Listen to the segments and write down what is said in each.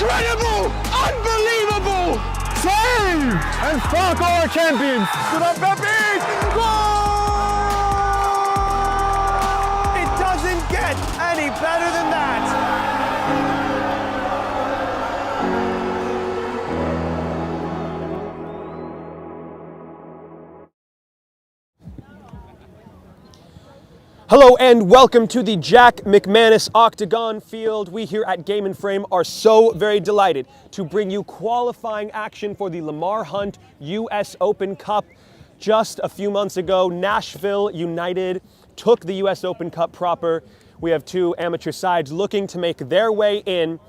Incredible! Unbelievable! Save! And fuck our champions! Good on Pepe! Goal! It doesn't get any better than that. Hello and welcome to the Jack McManus Octagon Field. We here at Game and Frame are so very delighted to bring you qualifying action for the Lamar Hunt US Open Cup. Just a few months ago, Nashville United took the US Open Cup proper. We have two amateur sides looking to make their way in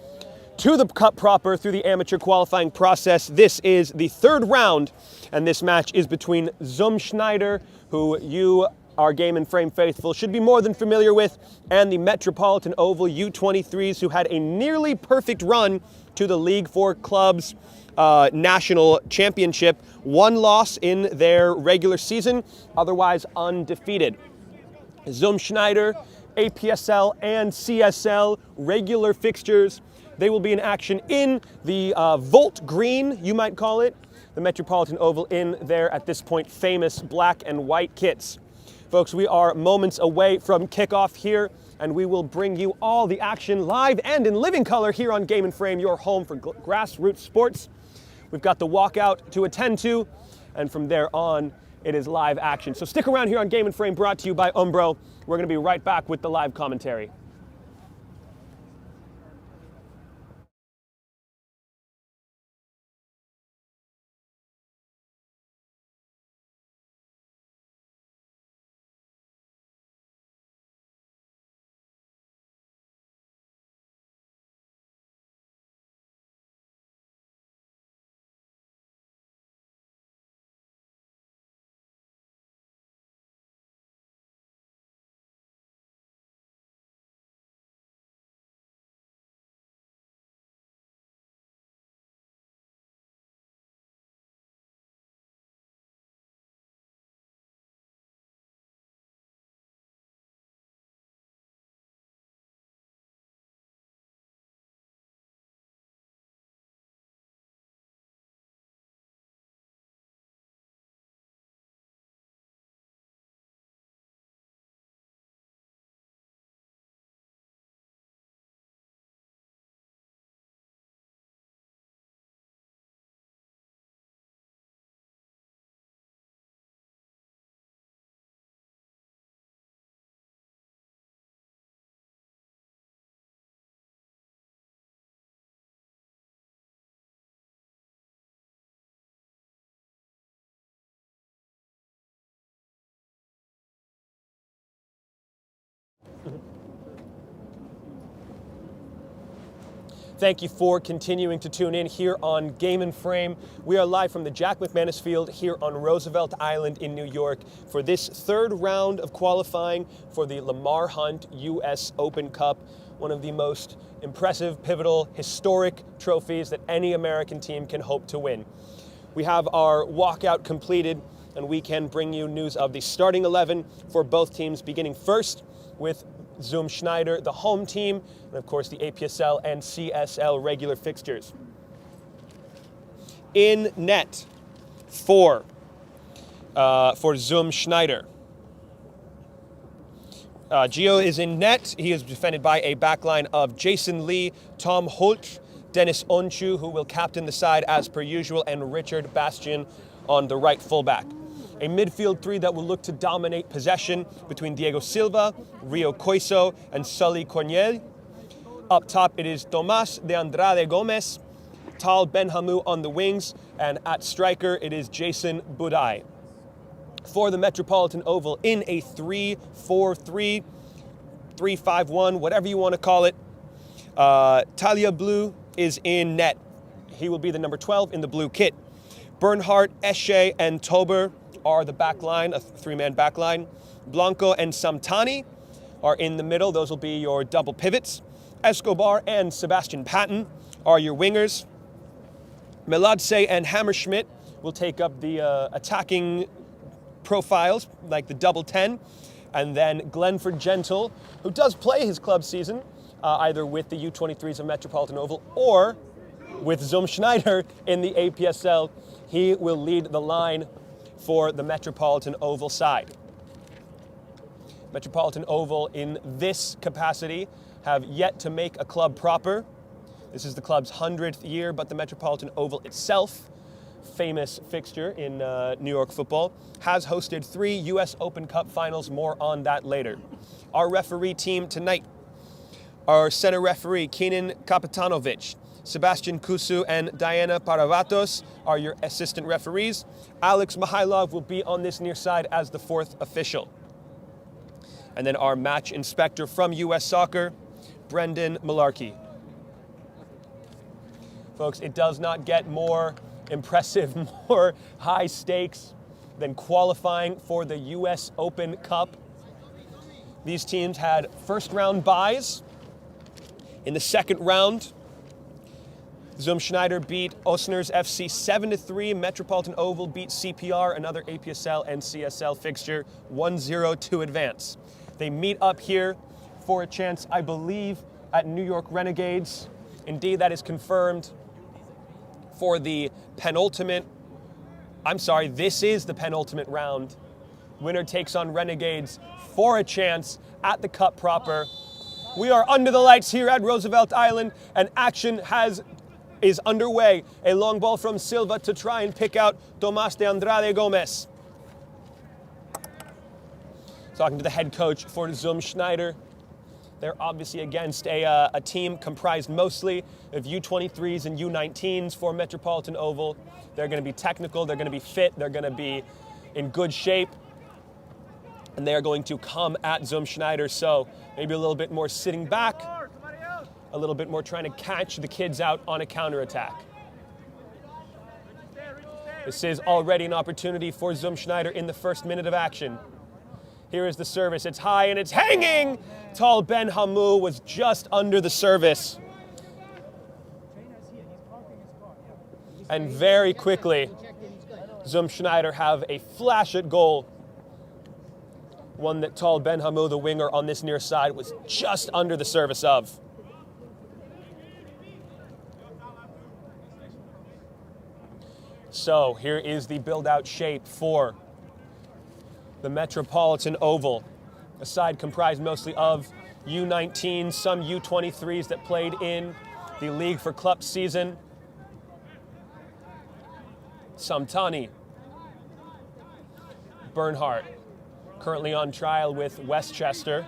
to the Cup proper through the amateur qualifying process. This is the third round, and this match is between Schneider, who you, our Game and Frame faithful, should be more than familiar with, and the Metropolitan Oval U23s, who had a nearly perfect run to the League 4 Clubs National Championship. One loss in their regular season, otherwise undefeated. Schneider, APSL and CSL regular fixtures. They will be in action in the Volt Green, you might call it, the Metropolitan Oval, in their, at this point, famous black and white kits. Folks, we are moments away from kickoff here, and we will bring you all the action live and in living color here on Game and Frame, your home for grassroots sports. We've got the walkout to attend to, and from there on, it is live action. So stick around here on Game and Frame, brought to you by Umbro. We're going to be right back with the live commentary. Thank you for continuing to tune in here on Game and Frame. We are live from the Jack McManus Field here on Roosevelt Island in New York for this third round of qualifying for the Lamar Hunt US Open Cup, one of the most impressive, pivotal, historic trophies that any American team can hope to win. We have our walkout completed, and we can bring you news of the starting 11 for both teams, beginning first with Schneider, the home team, and of course the APSL and CSL regular fixtures. In net for Schneider. Gio is in net. He is defended by a backline of Jason Lee, Tom Holt, Dennis Onchu, who will captain the side as per usual, and Richard Bastian on the right fullback. A midfield three that will look to dominate possession between Diego Silva, Rio Coiso, and Sully Corniel. Up top, it is Tomas de Andrade Gomez, Tal Benhamou on the wings, and at striker, it is Jason Budai. For the Metropolitan Oval, in a 3-4-3, 3-5-1, whatever you want to call it, Talia Blue is in net. He will be the number 12 in the blue kit. Bernhardt, Esche, and Tober are the back line, a three-man back line. Blanco and Samtani are in the middle. Those will be your double pivots. Escobar and Sebastian Patton are your wingers. Meladse and Hammerschmidt will take up the attacking profiles, like the double 10. And then Glenford Gentle, who does play his club season, either with the U23s of Metropolitan Oval or with Schneider in the APSL. He will lead the line for the Metropolitan Oval side. Metropolitan Oval in this capacity have yet to make a club proper. This is the club's 100th year, but the Metropolitan Oval itself, famous fixture in New York football, has hosted 3 U.S. Open Cup finals. More on that later. Our referee team tonight, our center referee, Kenan Kapitanovic, Sebastian Kusu and Diana Paravatos are your assistant referees. Alex Mihailov will be on this near side as the 4th official. And then our match inspector from U.S. Soccer, Brendan Malarkey. Folks, it does not get more impressive, more high stakes than qualifying for the U.S. Open Cup. These teams had first round byes. In the second round, Schneider beat Osners FC 7-3. Metropolitan Oval beat CPR, another APSL and CSL fixture, 1-0 to advance. They meet up here for a chance, I believe, at New York Renegades. Indeed, that is confirmed for the penultimate. This is the penultimate round. Winner takes on Renegades for a chance at the Cup proper. We are under the lights here at Roosevelt Island, and action is underway. A long ball from Silva to try and pick out Tomas de Andrade Gomez. Talking to the head coach for Schneider. They're obviously against a team comprised mostly of U23s and U19s for Metropolitan Oval. They're going to be technical, they're going to be fit, they're going to be in good shape. And they are going to come at Schneider, so maybe a little bit more sitting back, a little bit more trying to catch the kids out on a counterattack. This is already an opportunity for Schneider in the first minute of action. Here is the service. It's high and it's hanging. Tall Ben Hamou was just under the service. And very quickly, Schneider have a flash at goal. One that Tall Ben Hamou, the winger on this near side, was just under the service of. So here is the build-out shape for the Metropolitan Oval. A side comprised mostly of U19s, some U23s that played in the League for Club season. Samtani, Bernhardt, currently on trial with Westchester.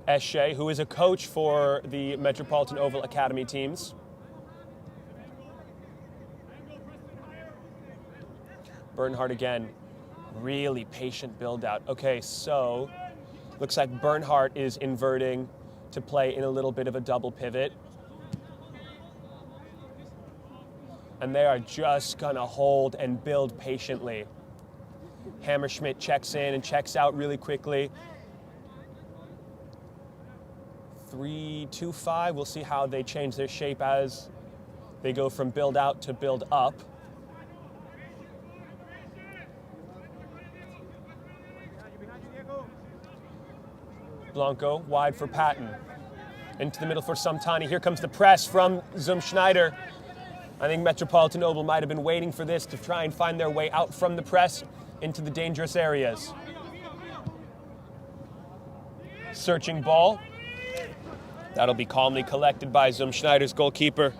Esche, who is a coach for the Metropolitan Oval Academy teams. Bernhardt again, really patient build out. Okay, so looks like Bernhardt is inverting to play in a little bit of a double pivot. And they are just gonna hold and build patiently. Hammerschmidt checks in and checks out really quickly. 3-2-5, we'll see how they change their shape as they go from build out to build up. Blanco wide for Patton. Into the middle for Samtani. Here comes the press from Schneider. I think Metropolitan Oval might have been waiting for this to try and find their way out from the press into the dangerous areas. Searching ball. That'll be calmly collected by Schneider's goalkeeper.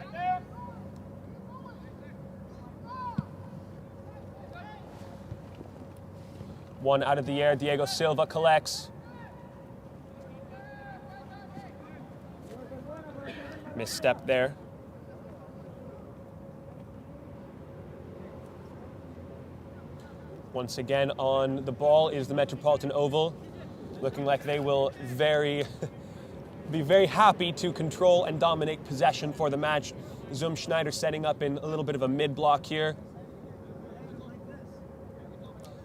One out of the air, Diego Silva collects. Misstep there. Once again on the ball is the Metropolitan Oval, looking like they will be very happy to control and dominate possession for the match. Schneider setting up in a little bit of a mid-block here.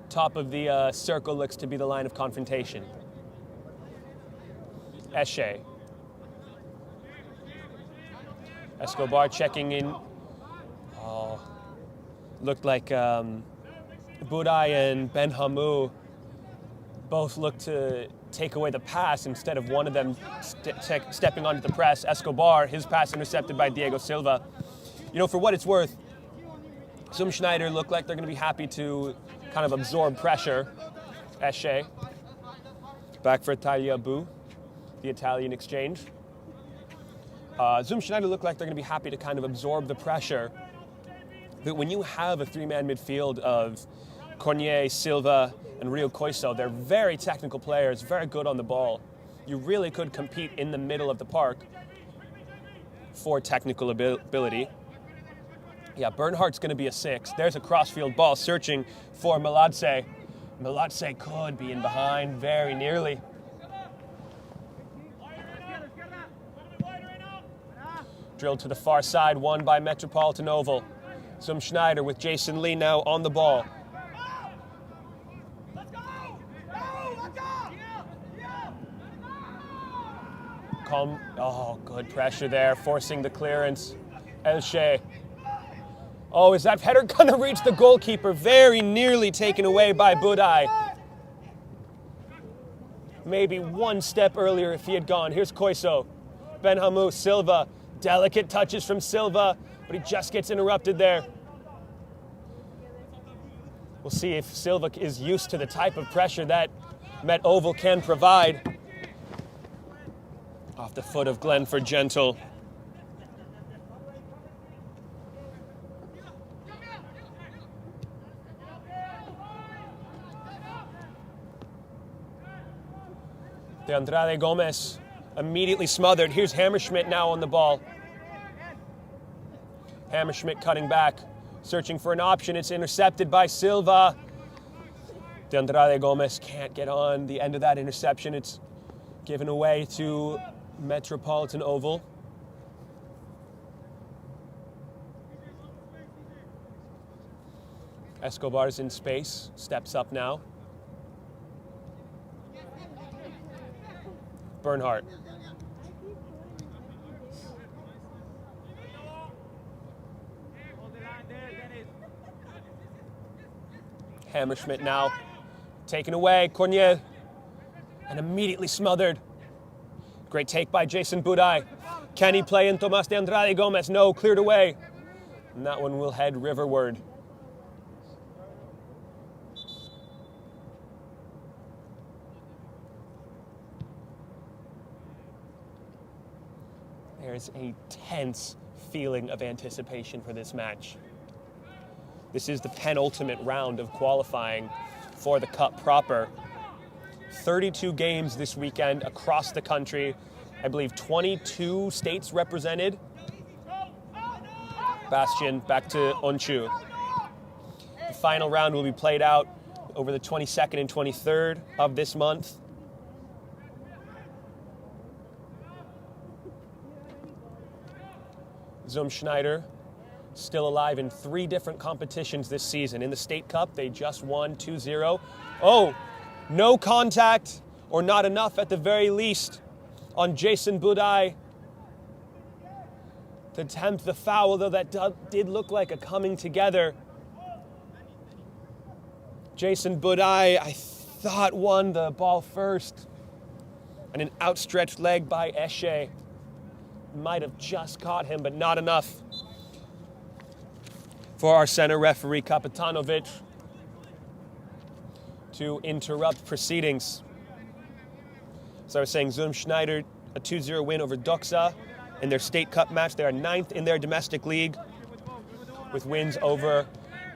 Top of the circle looks to be the line of confrontation. Esche. Escobar checking in. Oh, looked like Budai and Ben Hamou both looked to take away the pass instead of one of them stepping onto the press. Escobar, his pass intercepted by Diego Silva. You know, for what it's worth, some Schneider look like they're going to be happy to kind of absorb pressure. Esche, back for Italia Bu, the Italian exchange. Schneider look like they're going to be happy to kind of absorb the pressure. But when you have a three-man midfield of Cornier, Silva, and Rio Coiso, they're very technical players, very good on the ball. You really could compete in the middle of the park for technical ability. Yeah, Bernhardt's going to be a 6. There's a crossfield ball searching for Meladze. Meladze could be in behind very nearly. Drilled to the far side, won by Metropolitan Oval. Schneider with Jason Lee now on the ball. Oh, good pressure there, forcing the clearance. Elche. Oh, is that header going to reach the goalkeeper? Very nearly taken away by Budai. Maybe one step earlier if he had gone. Here's Coiso. Benhamou, Silva. Delicate touches from Silva, but he just gets interrupted there. We'll see if Silva is used to the type of pressure that Met Oval can provide. Off the foot of Glenford Gentle. De Andrade Gomez immediately smothered. Here's Hammerschmidt now on the ball. Hammerschmidt cutting back, searching for an option. It's intercepted by Silva. De Andrade Gomez can't get on the end of that interception. It's given away to Metropolitan Oval. Escobar's in space, steps up now. Bernhardt. Hammerschmidt now taken away. Cornier. And immediately smothered. Great take by Jason Budai. Can he play in Tomas de Andrade Gomez? No, cleared away. And that one will head riverward. There's a tense feeling of anticipation for this match. This is the penultimate round of qualifying for the Cup proper. 32 games this weekend across the country. I believe 22 states represented. Bastien back to Onchu. The final round will be played out over the 22nd and 23rd of this month. Schneider still alive in 3 different competitions this season. In the State Cup, they just won 2-0. Oh, no contact, or not enough at the very least, on Jason Budai to attempt the foul, though that did look like a coming together. Jason Budai, I thought, won the ball first. And an outstretched leg by Esche might have just caught him, but not enough for our center referee, Kapitanovic, to interrupt proceedings. So I was saying, Schneider, a 2-0 win over Doxa in their State Cup match. They are 9th in their domestic league with wins over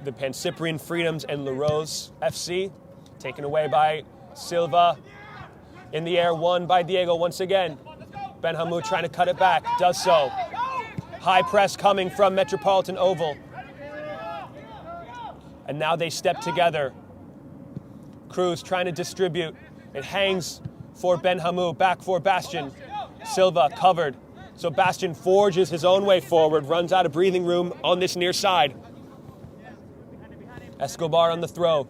the Pancyprian Freedoms and La Rose FC. Taken away by Silva. In the air, won by Diego once again. Benhamou trying to cut it back, does so. High press coming from Metropolitan Oval. And now they step together. Cruz trying to distribute. It hangs for Benhamou, back for Bastien. Silva covered. So Bastien forges his own way forward, runs out of breathing room on this near side. Escobar on the throw.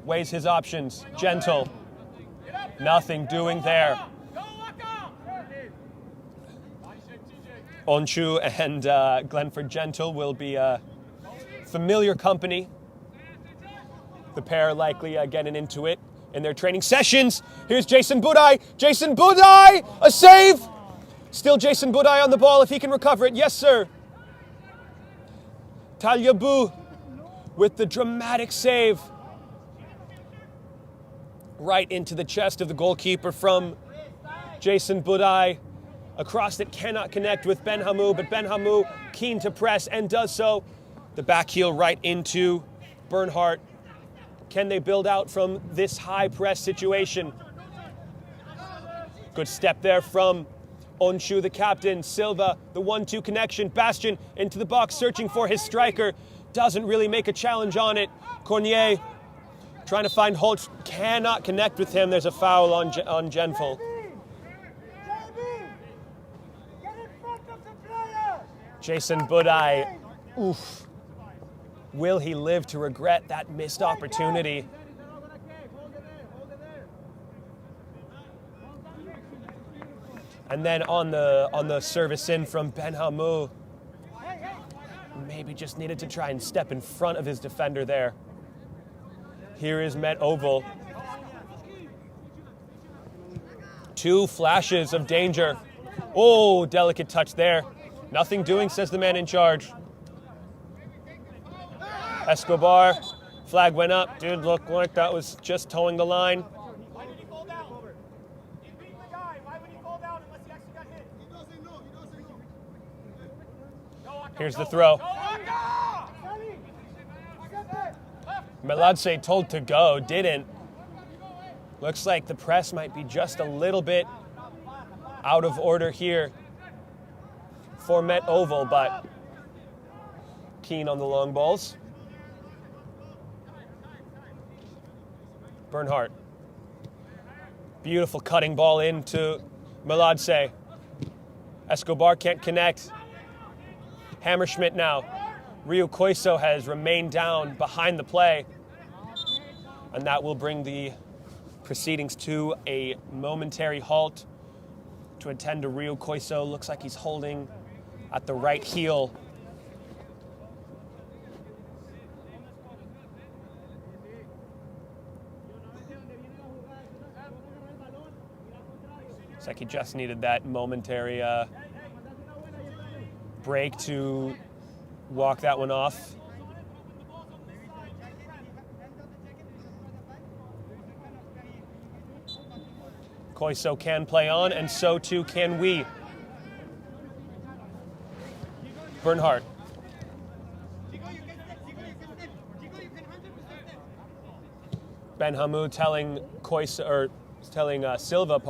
Weighs his options. Gentle. Nothing doing there. Onchu and Glenford Gentle will be familiar company. The pair likely getting into it in their training sessions. Here's Jason Budai. Jason Budai, a save. Still Jason Budai on the ball if he can recover it. Yes, sir. Talyabu with the dramatic save. Right into the chest of the goalkeeper from Jason Budai. A cross that cannot connect with Ben Hamou, but Ben Hamou keen to press and does so. The back heel right into Bernhardt. Can they build out from this high press situation? Good step there from Onshu, the captain. Silva, the 1-2 connection. Bastian into the box, searching for his striker. Doesn't really make a challenge on it. Cornier trying to find Holtz. Cannot connect with him. There's a foul on Genfel. Jason Budai, oof. Will he live to regret that missed opportunity? And then on the service in from Ben Hamou, maybe just needed to try and step in front of his defender there. Here is Met Oval. Two flashes of danger. Oh, delicate touch there. Nothing doing, says the man in charge. Escobar, flag went up. Dude, looked like that was just towing the line. Why did he fall down? He beat the guy. Why would he fall down unless he actually got hit? He doesn't know. Here's the throw. Meladze told to go, didn't. Looks like the press might be just a little bit out of order here for Met Oval, but keen on the long balls. Bernhardt. Beautiful cutting ball into Meladze. Escobar can't connect. Hammerschmidt now. Rio Koiso has remained down behind the play, and that will bring the proceedings to a momentary halt to attend to Rio Koiso. Looks like he's holding at the right heel. Looks like he just needed that momentary break to walk that one off. Koiso can play on, and so too can we. Bernhardt. Ben Hamou telling Silva,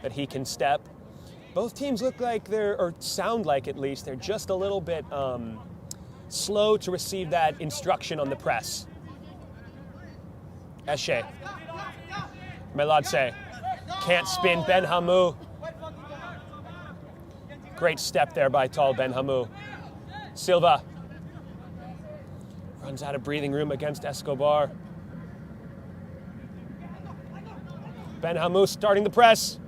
that he can step. Both teams look like or sound like at least, they're just a little bit slow to receive that instruction on the press. Esche. Meladze. Can't spin Ben Hamou. Great step there by tall Ben Hamou. Silva. Runs out of breathing room against Escobar. Ben Hamou starting the press.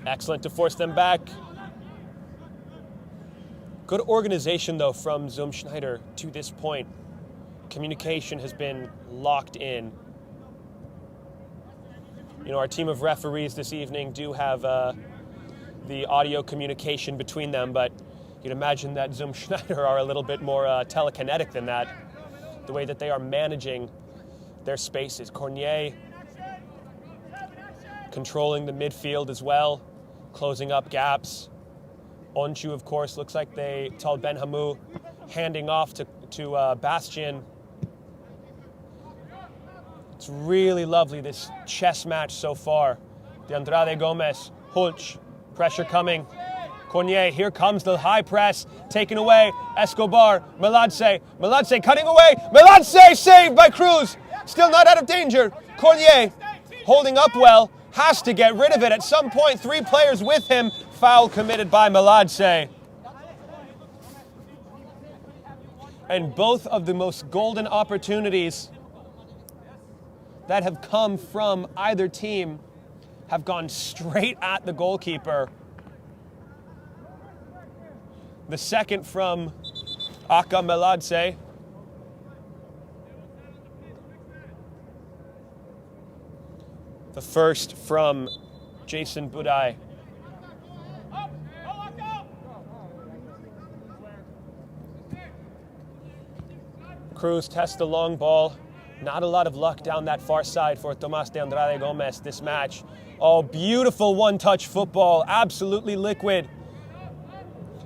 Excellent to force them back. Good organization, though, from Schneider to this point. Communication has been locked in. You know, our team of referees this evening do have the audio communication between them, but you'd imagine that Schneider are a little bit more telekinetic than that, the way that they are managing their spaces. Cornier controlling the midfield as well, closing up gaps. Onshu, of course, looks like they told Ben Hamou, handing off to Bastian. It's really lovely, this chess match so far. De Andrade Gomez, Hulch, pressure coming. Cornier, here comes the high press, taken away. Escobar, Meladze cutting away. Meladze saved by Cruz, still not out of danger. Cornier holding up well, has to get rid of it at some point. Three players with him. Foul committed by Meladze. And both of the most golden opportunities that have come from either team have gone straight at the goalkeeper. The second from Aka Meladze. The first from Jason Budai. Cruz tests the long ball. Not a lot of luck down that far side for Tomas de Andrade Gomez this match. Oh, beautiful one-touch football. Absolutely liquid.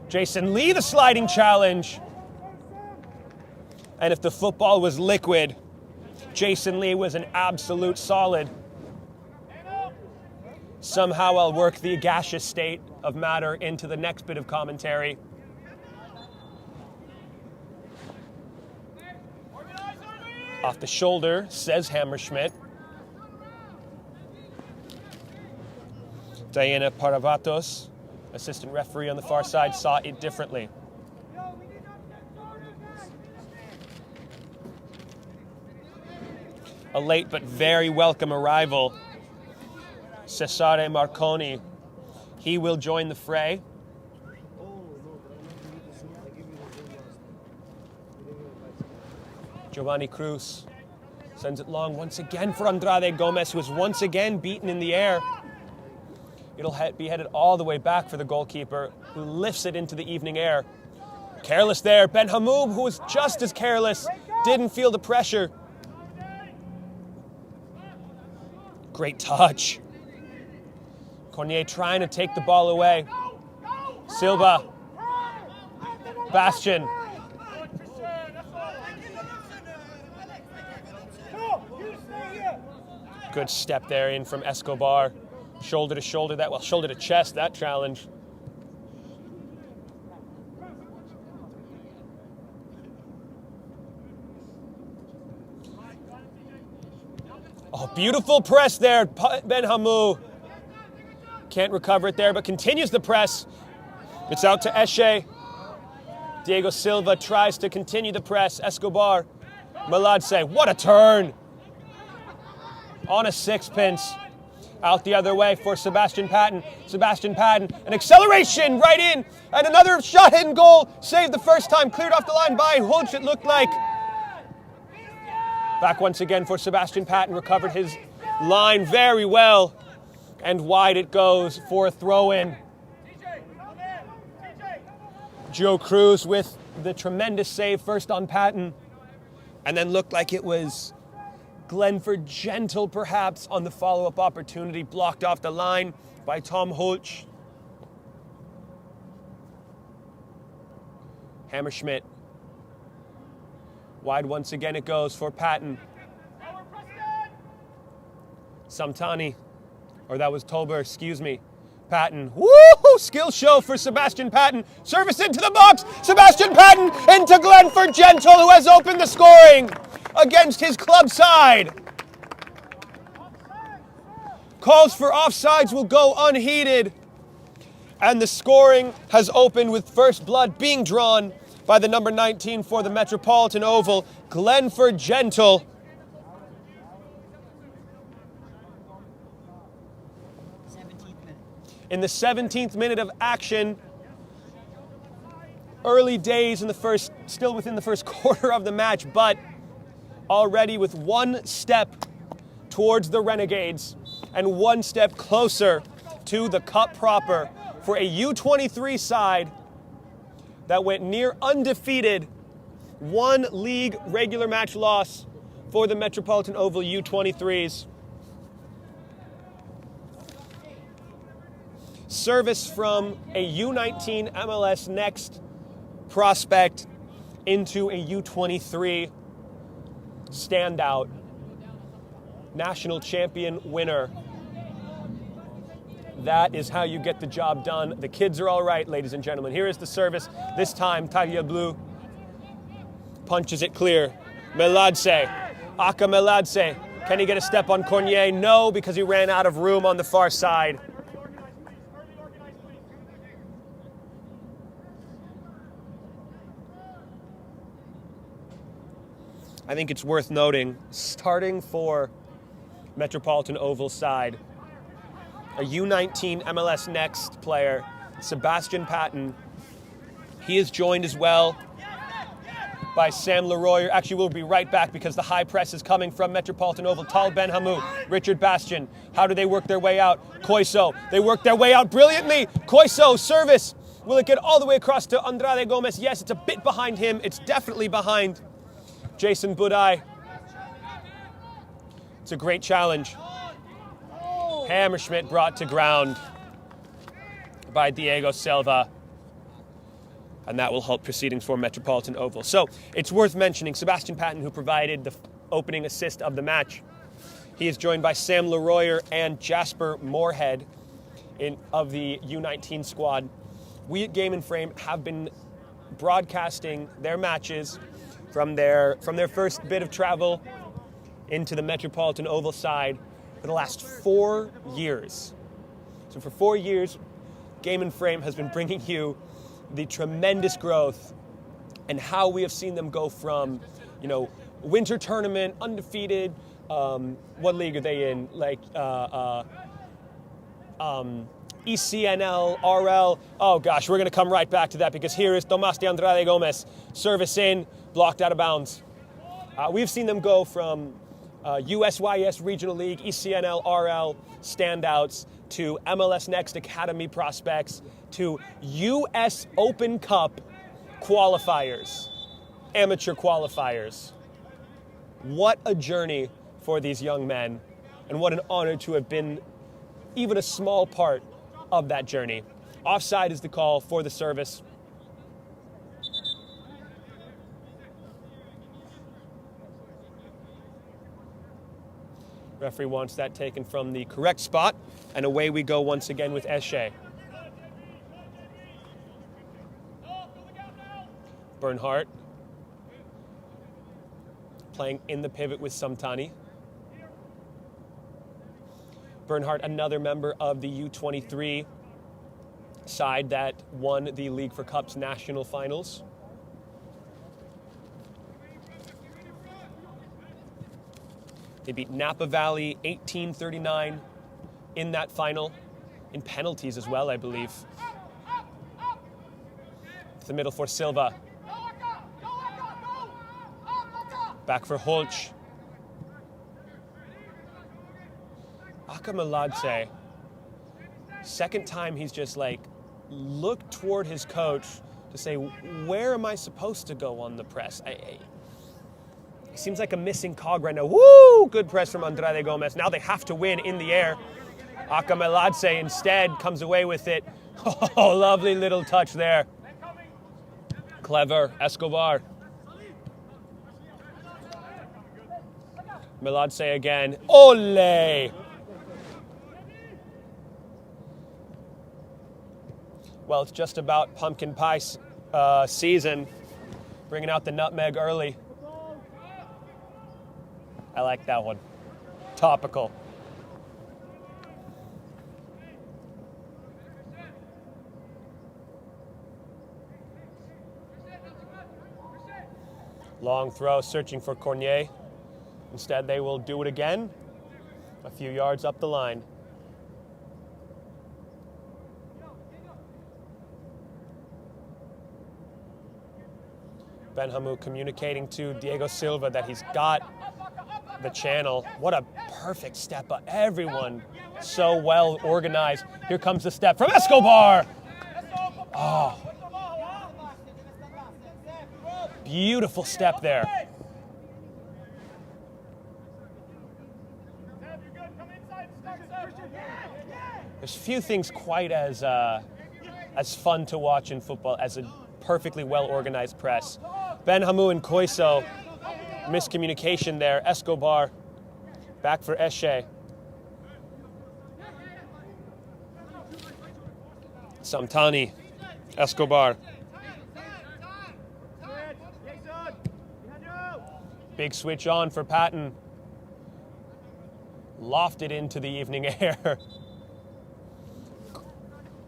Jason Lee, the sliding challenge. And if the football was liquid, Jason Lee was an absolute solid. Somehow I'll work the gaseous state of matter into the next bit of commentary. Off the shoulder, says Hammerschmidt. Diana Paravatos, assistant referee on the far side, saw it differently. A late but very welcome arrival, Cesare Marconi. He will join the fray. Giovanni Cruz sends it long once again for Andrade Gomez, who is once again beaten in the air. It'll be headed all the way back for the goalkeeper, who lifts it into the evening air. Careless there. Ben Hamoub, who was just as careless, didn't feel the pressure. Great touch. Cornier trying to take the ball away. Silva. Bastian. Good step there in from Escobar. Shoulder to shoulder, shoulder to chest, that challenge. Oh, beautiful press there, Ben Hamou. Can't recover it there, but continues the press. It's out to Esche. Diego Silva tries to continue the press. Escobar. Meladze, what a turn. On a sixpence. Out the other way for Sebastian Patton. Sebastian Patton, an acceleration right in. And another shot in goal. Saved the first time. Cleared off the line by Hulch, it looked like. Back once again for Sebastian Patton. Recovered his line very well. And wide it goes for a throw-in. Joe Cruz with the tremendous save first on Patton. And then looked like it was Glenford Gentle, perhaps, on the follow-up opportunity, blocked off the line by Tom Hulch. Hammerschmidt. Wide once again it goes for Patton. Samtani, or that was Tolber, excuse me. Patton, woohoo! Skill show for Sebastian Patton. Service into the box. Sebastian Patton into Glenford Gentle, who has opened the scoring against his club side. Calls for offsides will go unheeded. And the scoring has opened with first blood being drawn by the number 19 for the Metropolitan Oval, Glenford Gentle. In the 17th minute of action, early days in the first, still within the first quarter of the match, but already with one step towards the Renegades and one step closer to the cup proper for a U23 side that went near undefeated. One league regular match loss for the Metropolitan Oval U23s. Service from a U19 MLS Next prospect into a U23 standout, national champion winner. That is how you get the job done. The kids are all right, ladies and gentlemen. Here is the service. This time, Taglia Blue punches it clear. Meladze, Aka Meladze. Can he get a step on Cornier? No, because he ran out of room on the far side. I think it's worth noting, starting for Metropolitan Oval side, a U19 MLS Next player, Sebastian Patton. He is joined as well by Sam Leroy. Actually, we'll be right back because the high press is coming from Metropolitan Oval. Tal Ben Hamou, Richard Bastian. How do they work their way out? Koiso, they work their way out brilliantly. Koiso, service. Will it get all the way across to Andrade Gomez? Yes, it's a bit behind him. It's definitely behind Jason Budai. It's a great challenge. Hammerschmidt brought to ground by Diego Silva. And that will halt proceedings for Metropolitan Oval. So it's worth mentioning Sebastian Patton, who provided the opening assist of the match. He is joined by Sam Leroyer and Jasper Moorhead of the U19 squad. We at Game and Frame have been broadcasting their matches from their first bit of travel into the Metropolitan Oval side for the last 4 years. So for 4 years, Game and Frame has been bringing you the tremendous growth and how we have seen them go from, winter tournament, undefeated. What league are they in? ECNL, RL. Oh gosh, we're going to come right back to that because here is Tomas de Andrade Gomez. Service in, blocked out of bounds. We've seen them go from USYS Regional League, ECNL, RL standouts to MLS Next Academy prospects to US Open Cup qualifiers, amateur qualifiers. What a journey for these young men, and what an honor to have been even a small part of that journey. Offside is the call for the service. Referee wants that taken from the correct spot, and away we go once again with Esche. Bernhardt playing in the pivot with Samtani. Bernhardt, another member of the U23 side that won the League for Cups national finals. They beat Napa Valley 18-39 in that final, in penalties as well, I believe. To the middle for Silva. Back for Holch. Akameladze. Second time he's just looked toward his coach to say, where am I supposed to go on the press? It seems like a missing cog right now. Woo! Good press from Andrade Gomez. Now they have to win in the air. Akameladze instead comes away with it. Oh, lovely little touch there. Clever, Escobar. Meladze again. Ole! Well, it's just about pumpkin pie season. Bringing out the nutmeg early. I like that one. Topical. Long throw, searching for Cornier. Instead, they will do it again, a few yards up the line. Ben Hamou communicating to Diego Silva that he's got the channel. What a perfect step up. Everyone so well organized. Here comes the step from Escobar. Oh. Beautiful step there. There's few things quite as fun to watch in football as a perfectly well-organized press. Ben Hamou and Koiso, miscommunication there. Escobar, back for Esche. Samtani, Escobar. Big switch on for Patton. Lofted into the evening air.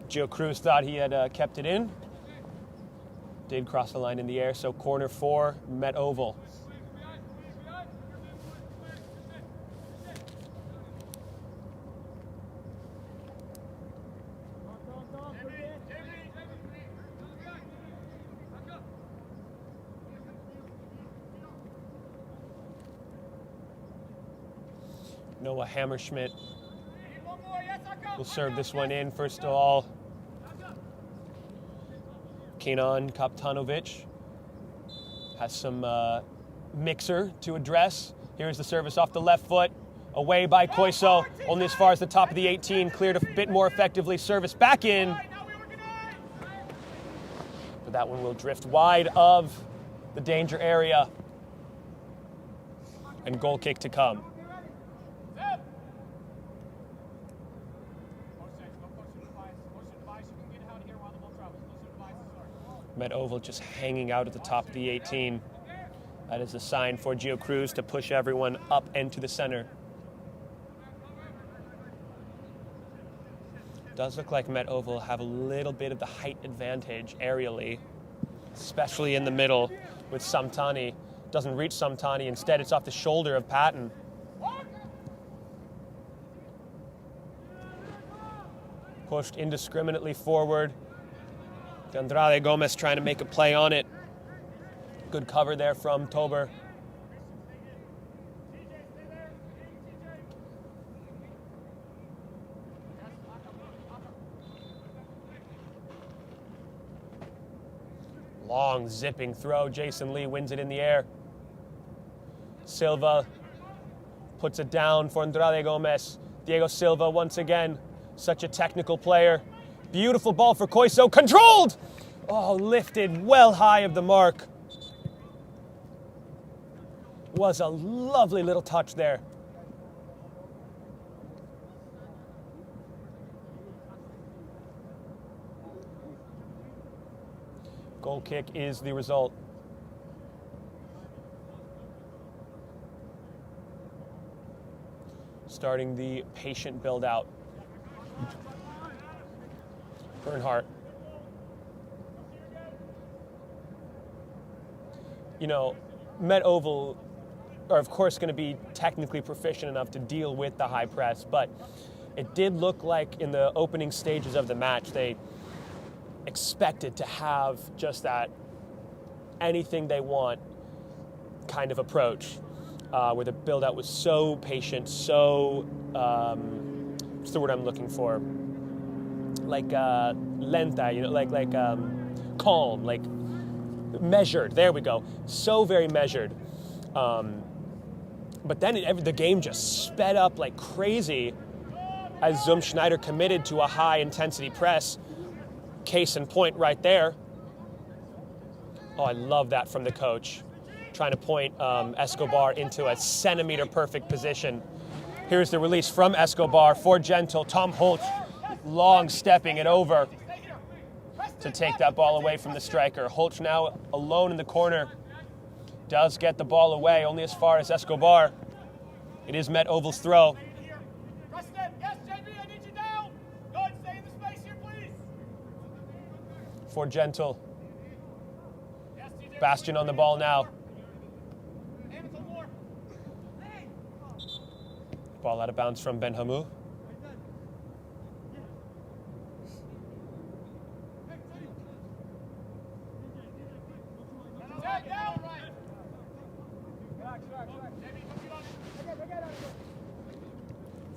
Gio Cruz thought he had kept it in. Did cross the line in the air, so corner 4, Met Oval. Noah Hammerschmidt will serve this one in. First of all, Kenan Kaptanovic has some mixer to address. Here's the service off the left foot. Away by Koiso, only as far as the top of the 18, cleared a bit more effectively. Service back in. But that one will drift wide of the danger area. And goal kick to come. Met Oval just hanging out at the top of the 18. That is a sign for Gio Cruz to push everyone up and to the center. Does look like Met Oval have a little bit of the height advantage aerially, especially in the middle with Samtani. Doesn't reach Samtani, instead it's off the shoulder of Patton. Pushed indiscriminately forward. Andrade Gomez trying to make a play on it. Good cover there from Tober. Long zipping throw. Jason Lee wins it in the air. Silva puts it down for Andrade Gomez. Diego Silva once again. Such a technical player. Beautiful ball for Koiso. Controlled! Oh, lifted well high of the mark. Was a lovely little touch there. Goal kick is the result. Starting the patient build out. Bernhardt. You know, Met Oval are of course going to be technically proficient enough to deal with the high press, but it did look like in the opening stages of the match they expected to have just that anything they want kind of approach, where the build out was so patient, so what's the word I'm looking for? Like lenta, you know, like calm, like measured. There we go. So very measured. But then the game just sped up like crazy as Schneider committed to a high intensity press. Case in point right there. Oh, I love that from the coach. Trying to point Escobar into a centimeter perfect position. Here's the release from Escobar for Gentle. Tom Holt long stepping it over to take that ball away from the striker. Holt now alone in the corner. Does get the ball away, only as far as Escobar. It is Met Oval's throw. For Gentle. Bastion on the ball now. Ball out of bounds from Ben Hamou.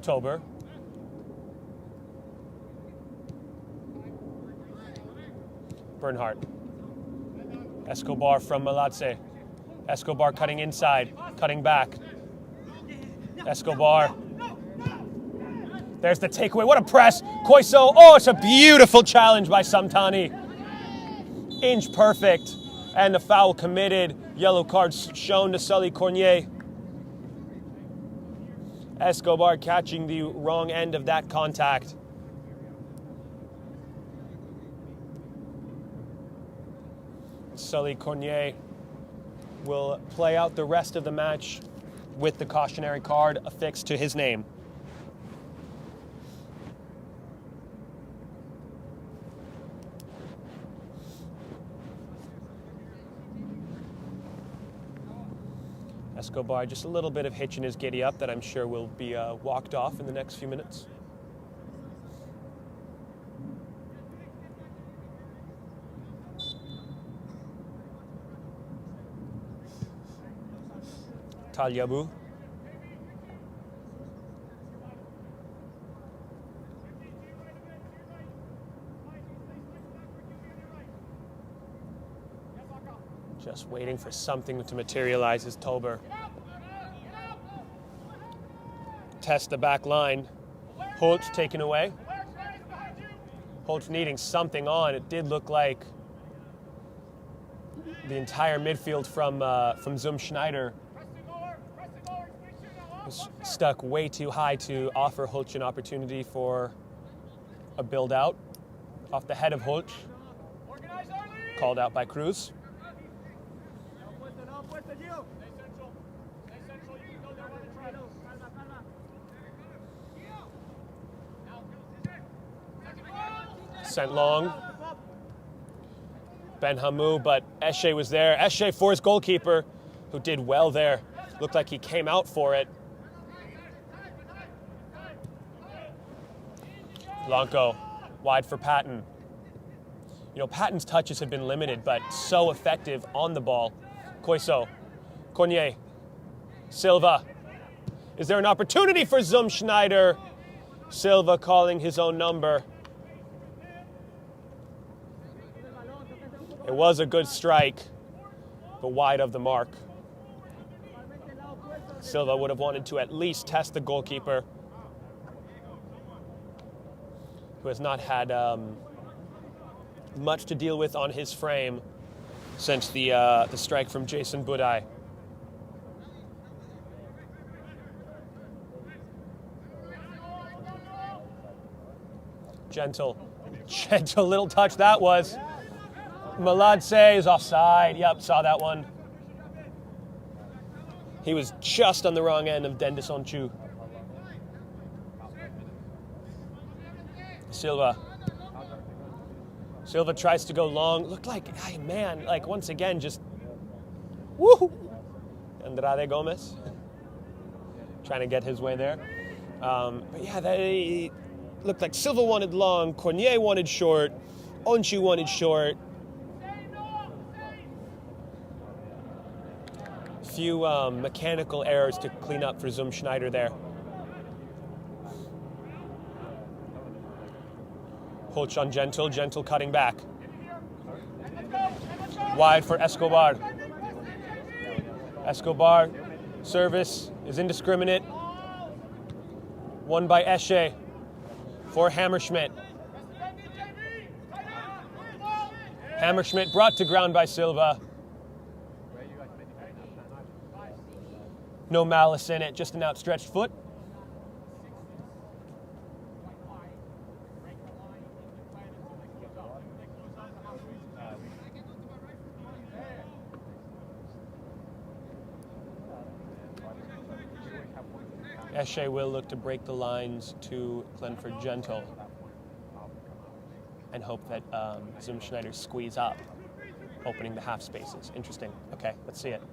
Tober. Bernhardt. Escobar from Malatse. Escobar cutting inside, cutting back. Escobar. There's the takeaway. What a press. Koiso. Oh, it's a beautiful challenge by Samtani. Inch perfect. And the foul committed. Yellow card shown to Sully Cornier. Escobar catching the wrong end of that contact. Sully Cornier will play out the rest of the match with the cautionary card affixed to his name. Escobar, just a little bit of hitch in his giddy up that I'm sure will be walked off in the next few minutes. Talyabu. Just waiting for something to materialize as Tolber. Test the back line. Holtz taken away. Holtz needing something on. It did look like the entire midfield from Schneider was stuck way too high to offer Holtz an opportunity for a build out. Off the head of Holtz. Called out by Cruz. Sent long. Ben Hamou, but Esche was there. Esche for his goalkeeper, who did well there. Looked like he came out for it. Blanco, wide for Patton. You know, Patton's touches have been limited, but so effective on the ball. Coiso, Cornier, Silva. Is there an opportunity for Schneider? Silva calling his own number. It was a good strike, but wide of the mark. Silva would have wanted to at least test the goalkeeper, who has not had much to deal with on his frame since the strike from Jason Budai. Gentle little touch that was. Maladze is offside. Yep, saw that one. He was just on the wrong end of Dendis Onchu. Silva tries to go long. Looked like, man, like once again, just woo! Andrade Gomez trying to get his way there. But yeah, they looked like Silva wanted long, Cornier wanted short, Onchu wanted short. Few mechanical errors to clean up for Schneider there. Holtz on Gentle cutting back. Wide for Escobar. Escobar, service is indiscriminate. Won by Esche for Hammerschmidt. Hammerschmidt brought to ground by Silva. No malice in it, just an outstretched foot. Esche will look to break the lines to Glenford Gentle and hope that Schneider squeeze up, opening the half spaces. Interesting. Okay, let's see it.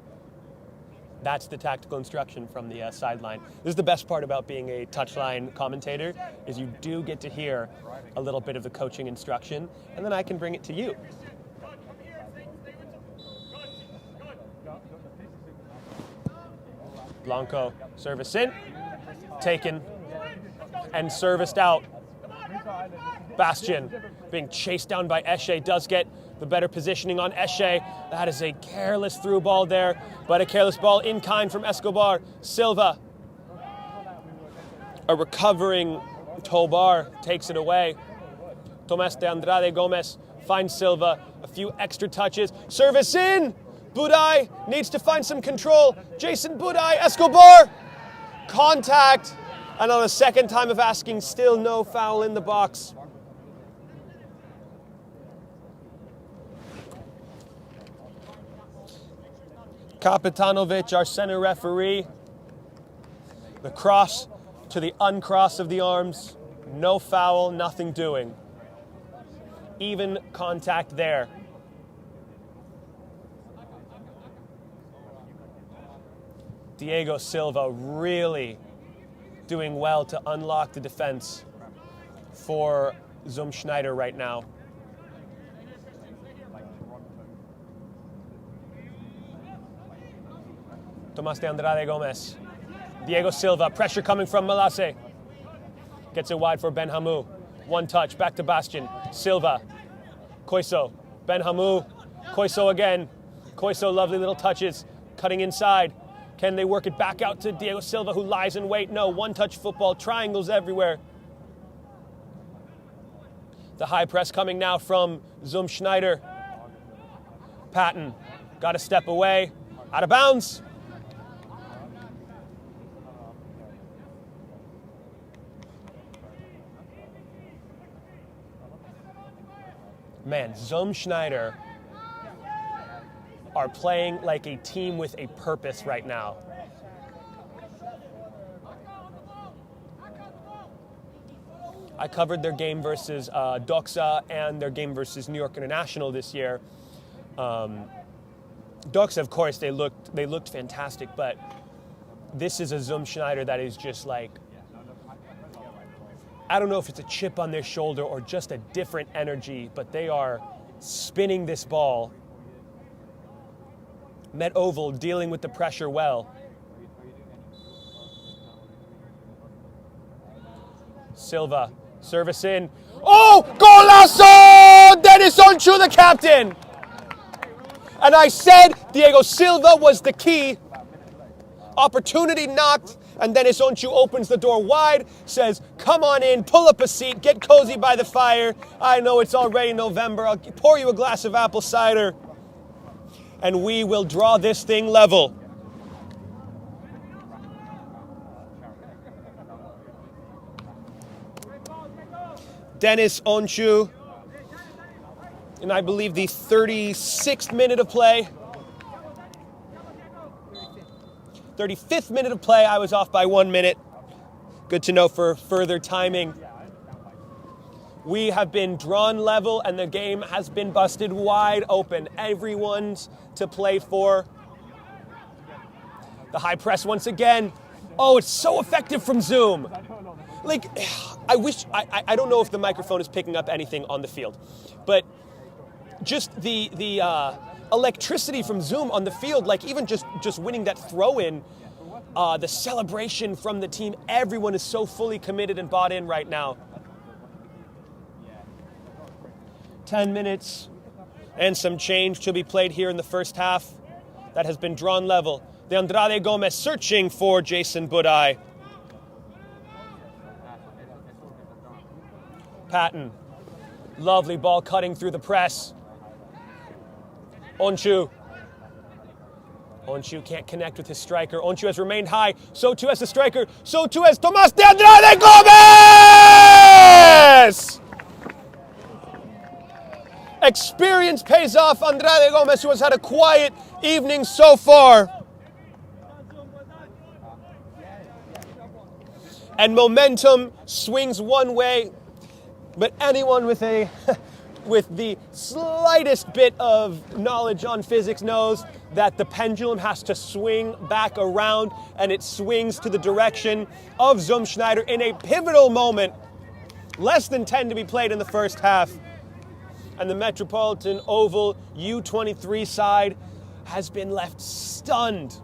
That's the tactical instruction from the sideline. This is the best part about being a touchline commentator, is you do get to hear a little bit of the coaching instruction, and then I can bring it to you. Blanco, service in, taken, and serviced out. Bastian being chased down by Esche, does get the better positioning on Esche. That is a careless through ball there, but a careless ball in kind from Escobar. Silva, a recovering Tobar, takes it away. Tomas de Andrade Gomez finds Silva, a few extra touches. Service in! Budai needs to find some control. Jason Budai, Escobar! Contact! And on a second time of asking, still no foul in the box. Kapitanovic, our center referee. The cross to the uncross of the arms. No foul, nothing doing. Even contact there. Diego Silva really doing well to unlock the defense for Schneider right now. Tomas de Andrade Gomez. Diego Silva, pressure coming from Malasse. Gets it wide for Ben Hamou. One touch, back to Bastian. Silva. Coiso. Ben Hamou. Coiso again. Koiso, lovely little touches, cutting inside. Can they work it back out to Diego Silva, who lies in wait? No, one-touch football, triangles everywhere. The high press coming now from Schneider. Patton, got to step away, out of bounds. Man, Schneider are playing like a team with a purpose right now. I covered their game versus Doxa and their game versus New York International this year. Doxa, of course, they looked fantastic, but this is a Schneider that is just like, I don't know if it's a chip on their shoulder or just a different energy, but they are spinning this ball. Met Oval dealing with the pressure well. Silva, service in. Oh, golazo! Dennis Onchu, the captain! And I said Diego Silva was the key. Opportunity knocked, and Dennis Onchu opens the door wide, says, come on in, pull up a seat, get cozy by the fire. I know it's already November. I'll pour you a glass of apple cider. And we will draw this thing level. Dennis Onchu, and I believe the 36th minute of play. 35th minute of play, I was off by 1 minute. Good to know for further timing. We have been drawn level and the game has been busted wide open. Everyone's to play for. The high press once again. Oh, it's so effective from Zoom. Like, I don't know if the microphone is picking up anything on the field, but just the electricity from Zoom on the field, like even just winning that throw-in, the celebration from the team, everyone is so fully committed and bought in right now. 10 minutes and some change to be played here in the first half. That has been drawn level. De Andrade Gomez searching for Jason Budai. Patton, lovely ball cutting through the press. Onchu can't connect with his striker. Onchu has remained high. So too has the striker. So too has Tomas De Andrade Gomez! Experience pays off. Andrade Gomez, who has had a quiet evening so far. And momentum swings one way, but anyone with with the slightest bit of knowledge on physics knows that the pendulum has to swing back around, and it swings to the direction of Schneider in a pivotal moment. Less than 10 to be played in the first half. And the Metropolitan Oval U23 side has been left stunned.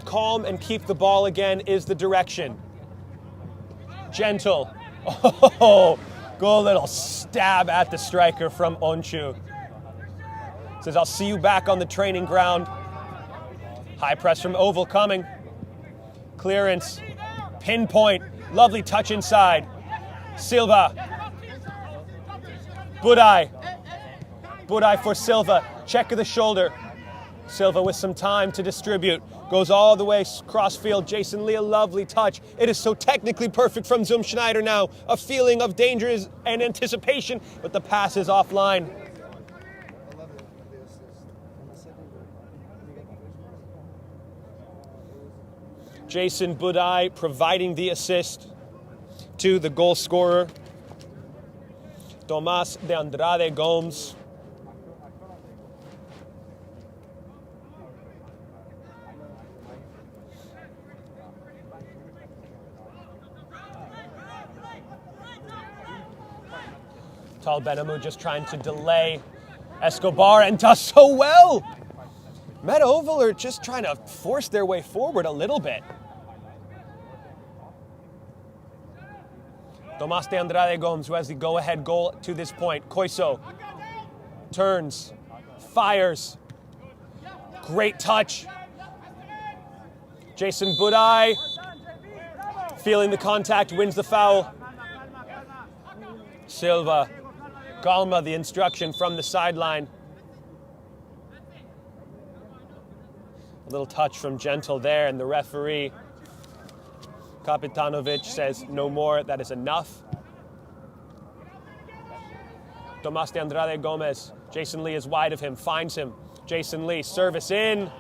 Calm and keep the ball again is the direction. Gentle. Oh, go a little stab at the striker from Onchu. Says, I'll see you back on the training ground. High press from Oval coming. Clearance. Pinpoint. Lovely touch inside. Silva. Budai. Budai for Silva. Check of the shoulder. Silva with some time to distribute. Goes all the way cross field. Jason Lee, a lovely touch. It is so technically perfect from Schneider now. A feeling of danger and anticipation, but the pass is offline. Jason Budai providing the assist to the goal scorer, Tomas De Andrade Gomes. Tal Benamu just trying to delay Escobar and does so well. Met Oval are just trying to force their way forward a little bit. Tomas de Andrade Gomes, who has the go-ahead goal to this point. Koiso turns, fires. Great touch. Jason Budai, feeling the contact, wins the foul. Silva, Galma, the instruction from the sideline. A little touch from Gentle there, and the referee, Kapitanovic, says no more, that is enough. Tomas de Andrade Gomez, Jason Lee is wide of him, finds him. Jason Lee, service in.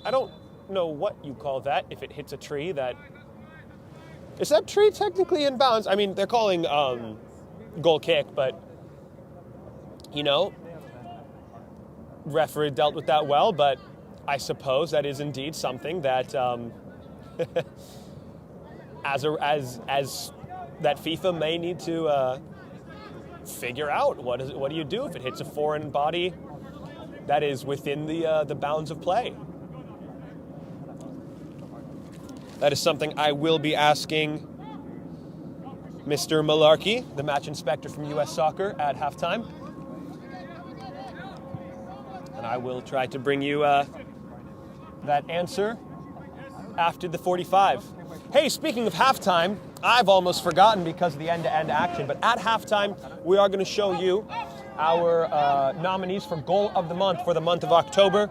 I don't know what you call that if it hits a tree. Is that tree technically in bounds? I mean, they're calling goal kick, but, you know, referee dealt with that well, but I suppose that is indeed something that as that FIFA may need to figure out. What do you do if it hits a foreign body that is within the bounds of play? That is something I will be asking Mr. Malarkey, the match inspector from US Soccer, at halftime. And I will try to bring you that answer after the 45. Hey, speaking of halftime, I've almost forgotten because of the end-to-end action, but at halftime, we are going to show you our nominees for Goal of the Month for the month of October.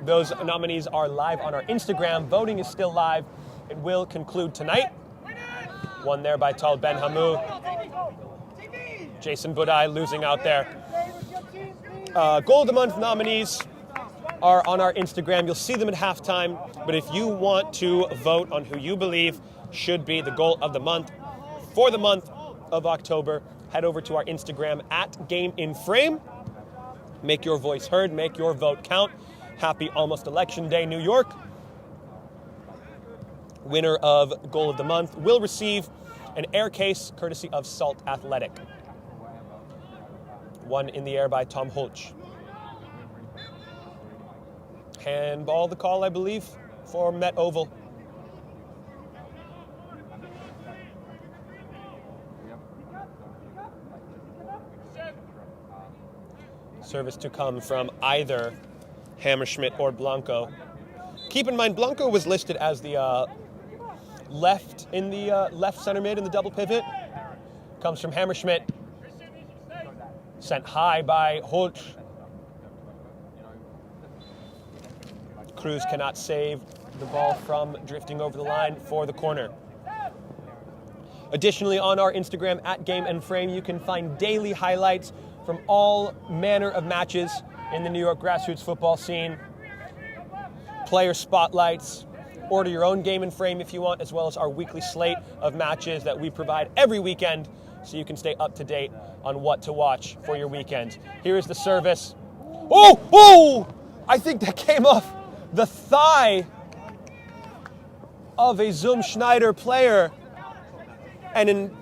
Those nominees are live on our Instagram. Voting is still live. It will conclude tonight. One there by Tal Ben Hamou. Jason Budai losing out there. Goal of the Month nominees are on our Instagram. You'll see them at halftime. But if you want to vote on who you believe should be the Goal of the Month for the month of October, head over to our Instagram at GameInFrame. Make your voice heard, make your vote count. Happy almost election day, New York. Winner of Goal of the Month will receive an air case courtesy of Salt Athletic. One in the air by Tom Holch. Handball the call, I believe, for Met Oval. Service to come from either Hammerschmidt or Blanco. Keep in mind, Blanco was listed as the left center mid in the double pivot. Comes from Hammerschmidt. Sent high by Holch. Cruz cannot save the ball from drifting over the line for the corner. Additionally, on our Instagram at Game and Frame, you can find daily highlights from all manner of matches in the New York grassroots football scene. Player spotlights. Order your own Game and Frame if you want, as well as our weekly slate of matches that we provide every weekend so you can stay up to date on what to watch for your weekend. Here is the service. Oh! I think that came off the thigh of a Schneider player. And in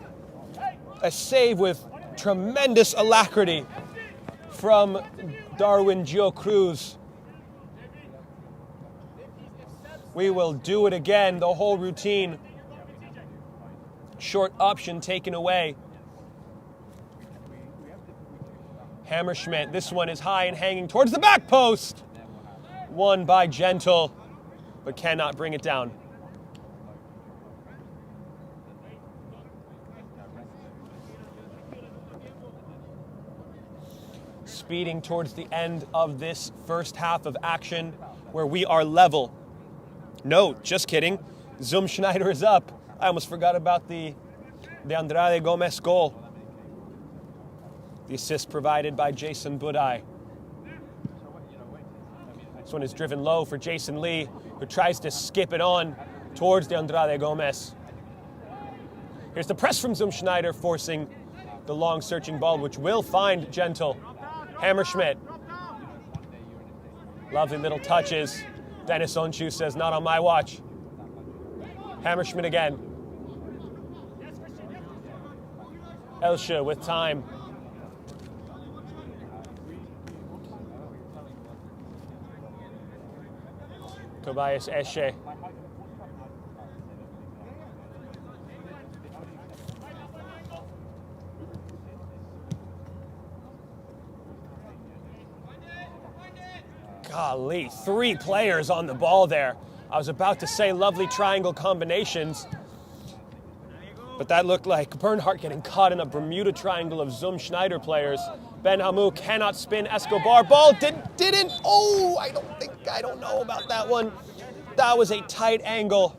a save with tremendous alacrity from Darwin Gio Cruz. We will do it again, the whole routine. Short option taken away. Hammerschmidt, this one is high and hanging towards the back post. Won by Gentle, but cannot bring it down. Speeding towards the end of this first half of action where we are level. No, just kidding. Schneider is up. I almost forgot about the Andrade Gomez goal. The assist provided by Jason Budai. This one is driven low for Jason Lee, who tries to skip it on towards the Andrade Gomez. Here's the press from Schneider, forcing the long searching ball, which will find Gentle. Hammerschmidt. Lovely little touches. Dennis Onchu says, not on my watch. Hammerschmidt again. Elsha with time. Tobias Esche. Golly, 3 players on the ball there. I was about to say lovely triangle combinations, but that looked like Bernhardt getting caught in a Bermuda triangle of Schneider players. Ben Hamou cannot spin Escobar. Ball didn't. Oh, I don't know about that one. That was a tight angle.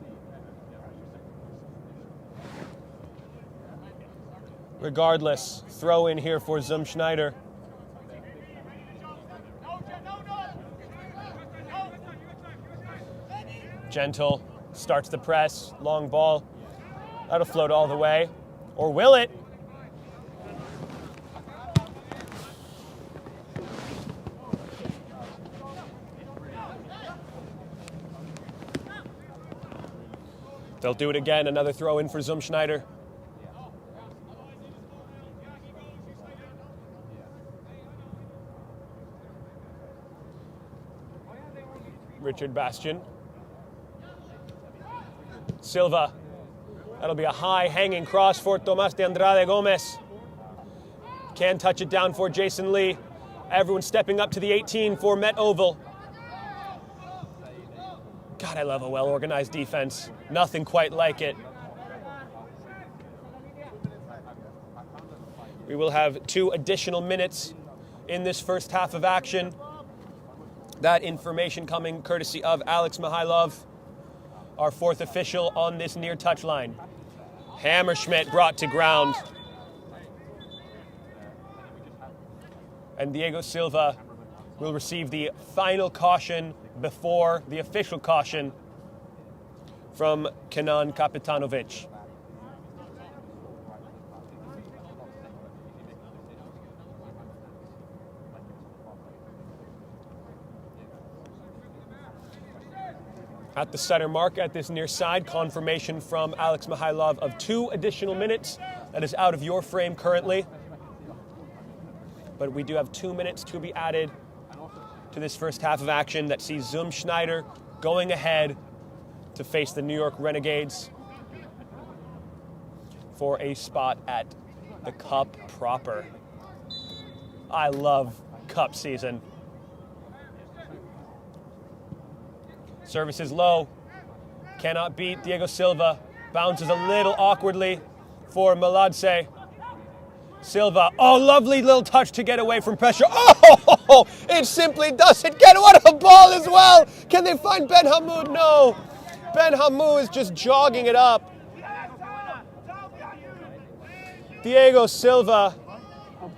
Regardless, throw in here for Schneider. Gentle starts the press, long ball. That'll float all the way. Or will it? They'll do it again, another throw in for Schneider. Richard Bastian. Silva. That'll be a high hanging cross for Tomas de Andrade Gomez. Can touch it down for Jason Lee. Everyone stepping up to the 18 for Met Oval. God, I love a well-organized defense. Nothing quite like it. We will have 2 additional minutes in this first half of action. That information coming courtesy of Alex Mihailov, our 4th official on this near touchline. Hammerschmidt brought to ground. And Diego Silva will receive the final caution before the official caution from Kenan Kapitanovic. At the center mark at this near side, confirmation from Alex Mihailov of 2 additional minutes. That is out of your frame currently. But we do have 2 minutes to be added to this first half of action that sees Schneider going ahead to face the New York Renegades for a spot at the Cup proper. I love Cup season. Service is low. Cannot beat Diego Silva. Bounces a little awkwardly for Maladze. Silva, oh, lovely little touch to get away from pressure. Oh, it simply doesn't get what a ball as well. Can they find Ben Hamou? No. Ben Hamou is just jogging it up. Diego Silva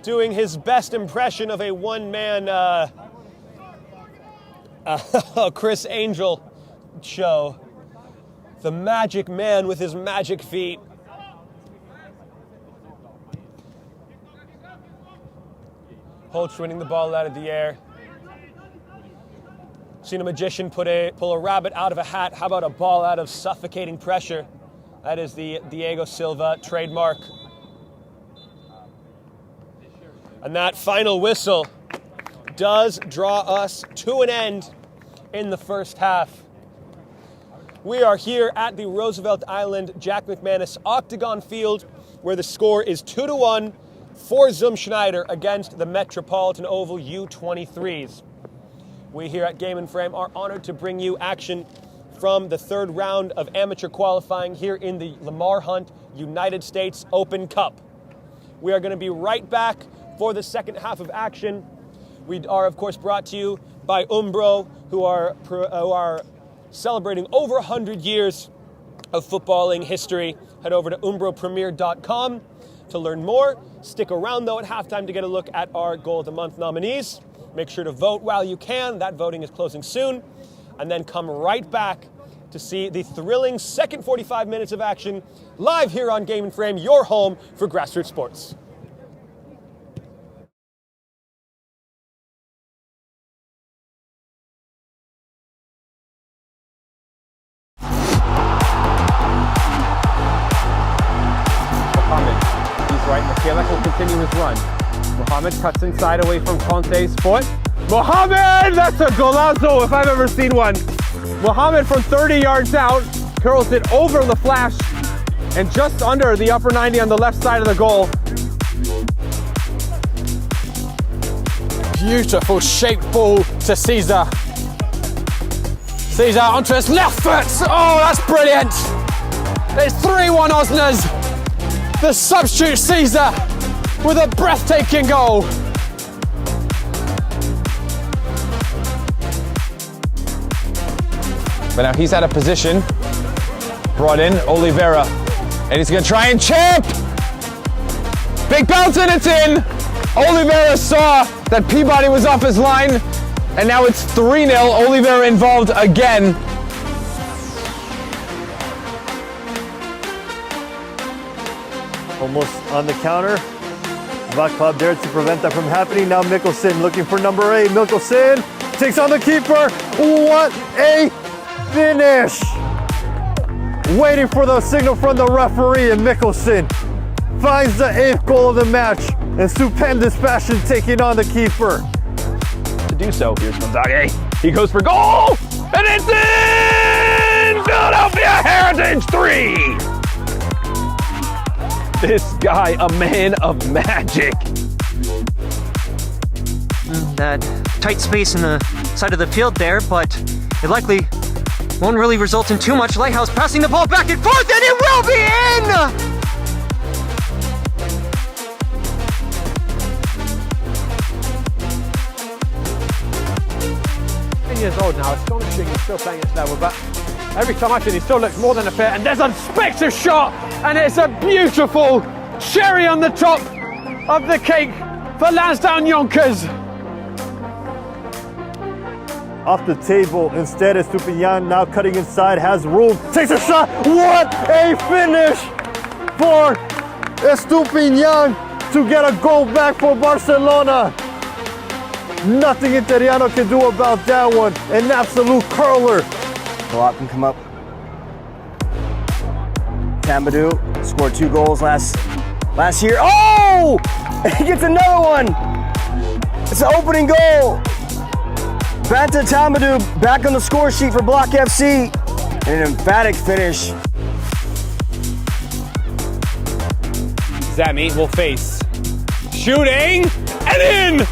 doing his best impression of a one-man Chris Angel show. The magic man with his magic feet. Holtz winning the ball out of the air. Seen a magician pull a rabbit out of a hat. How about a ball out of suffocating pressure? That is the Diego Silva trademark. And that final whistle does draw us to an end in the first half. We are here at the Roosevelt Island Jack McManus Octagon Field, where the score is 2-1 for Schneider against the Metropolitan Oval U23s. We here at Game and Frame are honored to bring you action from the 3rd round of amateur qualifying here in the Lamar Hunt United States Open Cup. We are going to be right back for the second half of action. We are, of course, brought to you by Umbro, who are celebrating over 100 years of footballing history. Head over to umbropremier.com to learn more. Stick around, though, at halftime to get a look at our Goal of the Month nominees. Make sure to vote while you can. That voting is closing soon. And then come right back to see the thrilling second 45 minutes of action live here on Game and Frame, your home for grassroots sports. Kielek will continue his run. Mohamed cuts inside away from Conte's foot. Mohamed! That's a golazo if I've ever seen one. Mohamed from 30 yards out curls it over the flash and just under the upper 90 on the left side of the goal. Beautiful shaped ball to Caesar. Caesar onto his left foot. Oh, that's brilliant. It's 3-1 Osners. The substitute Caesar with a breathtaking goal. But now he's out of position. Brought in Oliveira. And he's gonna try and chip! Big bounce and it's in! Oliveira saw that Peabody was off his line, and now it's 3-0. Oliveira involved again. Almost on the counter. Vaclav there to prevent that from happening. Now Mikkelsen looking for number 8. Mikkelsen takes on the keeper. What a finish! Waiting for the signal from the referee, and Mikkelsen finds the 8th goal of the match in stupendous fashion, taking on the keeper. To do so, here's Gonzaga. He goes for goal, and it's in! Philadelphia Heritage 3! This guy, a man of magic. That tight space in the side of the field there, but it likely won't really result in too much. Lighthouse passing the ball back and forth, and it will be in! 10 years old now, astonishing he's still playing at this level, but every time I see him, he still looks more than a fit, and there's a spectre shot, and it's a beautiful cherry on the top of the cake for Lansdowne Yonkers. Off the table, instead Estupinian now cutting inside, has room, takes a shot. What a finish for Estupinian to get a goal back for Barcelona. Nothing Interiano can do about that one. An absolute curler. A lot can come up. Tambadou scored 2 goals last year. Oh! He gets another one. It's an opening goal. Banta Tambadou back on the score sheet for Block FC. And an emphatic finish. Zami will face. Shooting and in!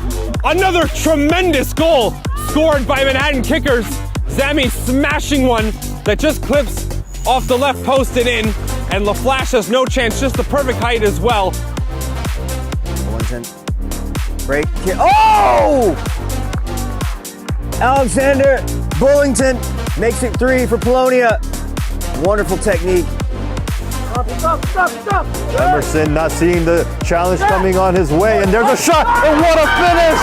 Another tremendous goal scored by Manhattan Kickers. Zami smashing one that just clips off the left post and in. And LaFlash has no chance, just the perfect height as well. Bullington. Break. Oh! Alexander Bullington makes it 3 for Polonia. Wonderful technique. Emerson not seeing the challenge coming on his way, and there's a shot, and what a finish!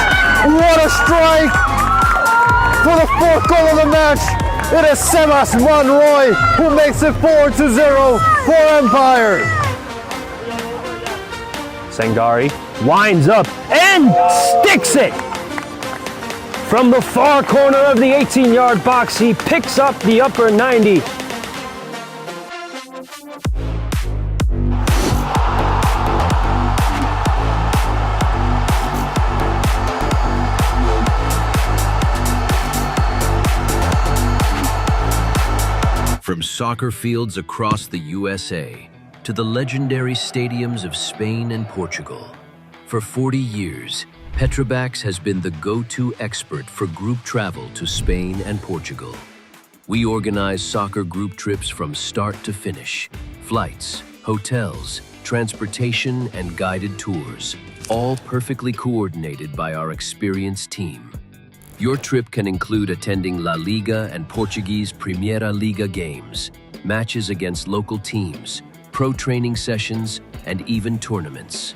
What a strike! For the 4th goal of the match, it is Sebas Monroy who makes it 4-0 for Empire. Sangari winds up and sticks it! From the far corner of the 18-yard box, he picks up the upper 90. From soccer fields across the USA to the legendary stadiums of Spain and Portugal, for 40 years, Petrobax has been the go-to expert for group travel to Spain and Portugal. We organize soccer group trips from start to finish, flights, hotels, transportation, and guided tours, all perfectly coordinated by our experienced team. Your trip can include attending La Liga and Portuguese Primeira Liga games, matches against local teams, pro training sessions, and even tournaments.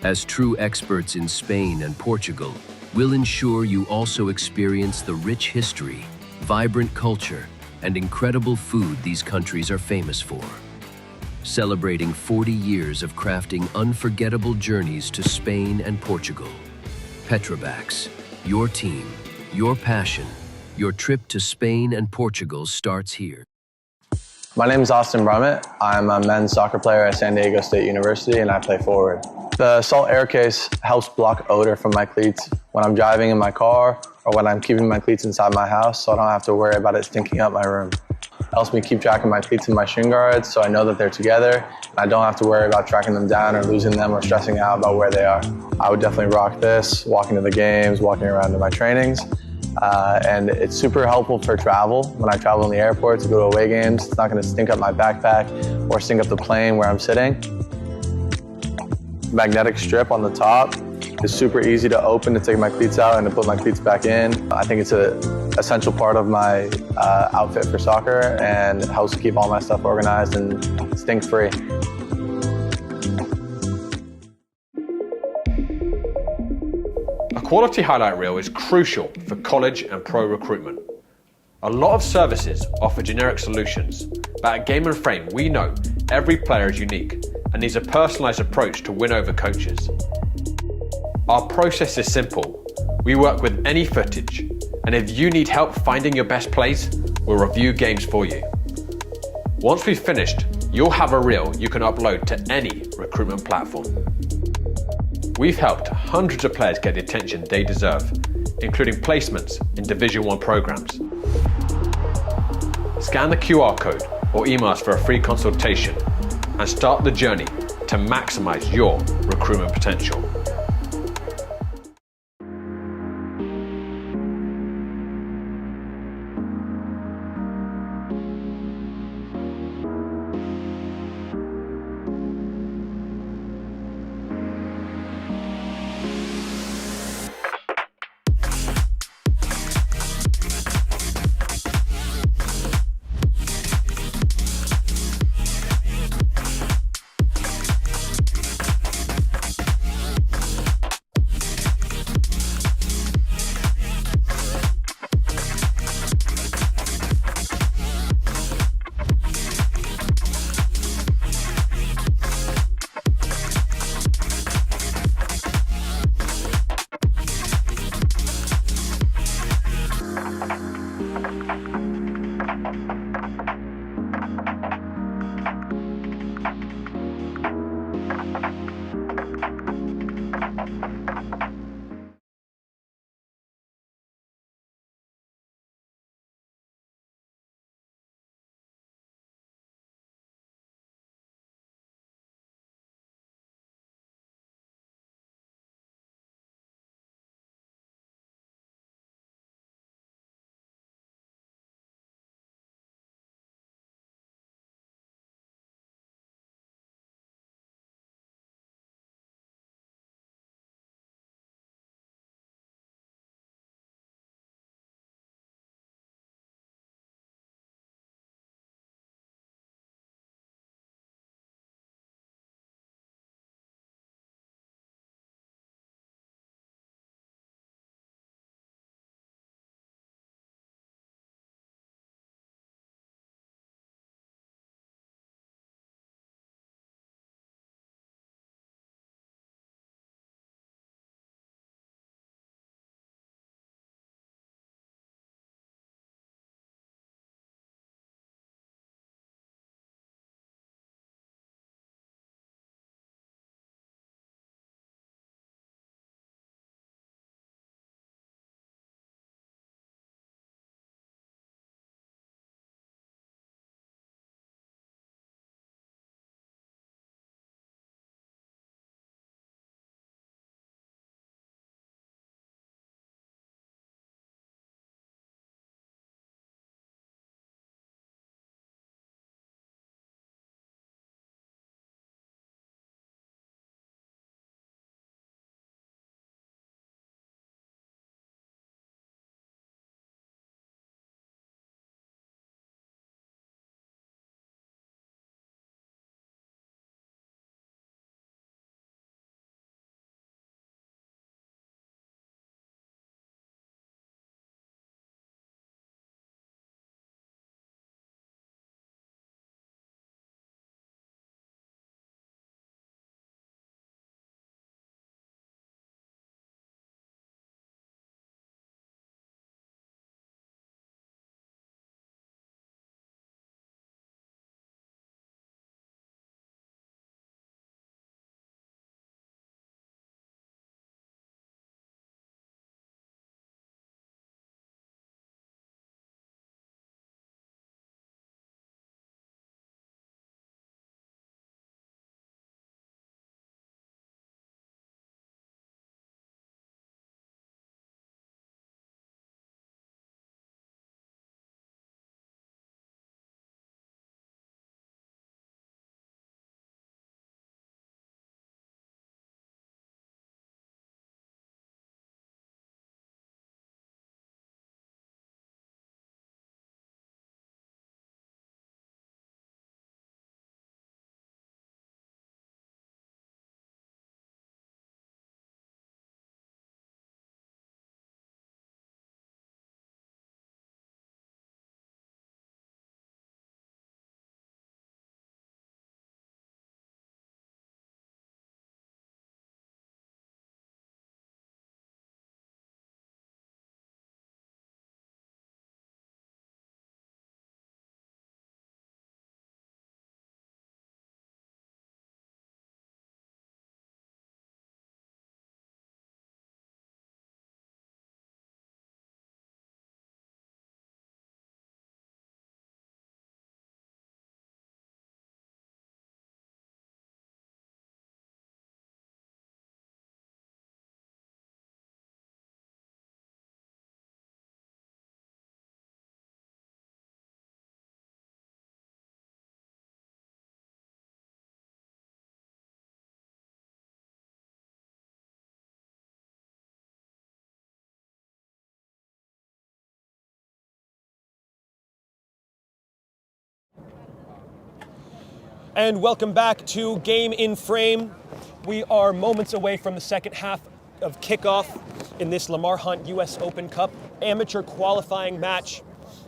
As true experts in Spain and Portugal, we'll ensure you also experience the rich history, vibrant culture, and incredible food these countries are famous for. Celebrating 40 years of crafting unforgettable journeys to Spain and Portugal. Petrobax, your team, your passion, your trip to Spain and Portugal starts here. My name is Austin Brummett. I'm a men's soccer player at San Diego State University, and I play forward. The Salt Air Case helps block odor from my cleats when I'm driving in my car or when I'm keeping my cleats inside my house, so I don't have to worry about it stinking up my room. It helps me keep track of my cleats and my shin guards so I know that they're together, and I don't have to worry about tracking them down or losing them or stressing out about where they are. I would definitely rock this, walking to the games, walking around to my trainings, and it's super helpful for travel. When I travel in the airport to go to away games, it's not going to stink up my backpack or stink up the plane where I'm sitting. Magnetic strip on the top is super easy to open to take my cleats out and to put my cleats back in. I think it's an essential part of my outfit for soccer, and it helps keep all my stuff organized and stink-free. A quality highlight reel is crucial for college and pro recruitment. A lot of services offer generic solutions, but at Game & Frame we know every player is unique and needs a personalised approach to win over coaches. Our process is simple. We work with any footage, and if you need help finding your best plays, we'll review games for you. Once we've finished, you'll have a reel you can upload to any recruitment platform. We've helped hundreds of players get the attention they deserve, including placements in Division 1 programs. Scan the QR code or email us for a free consultation and start the journey to maximize your recruitment potential. And welcome back to Game in Frame. We are moments away from the second half of kickoff in this Lamar Hunt US Open Cup amateur qualifying match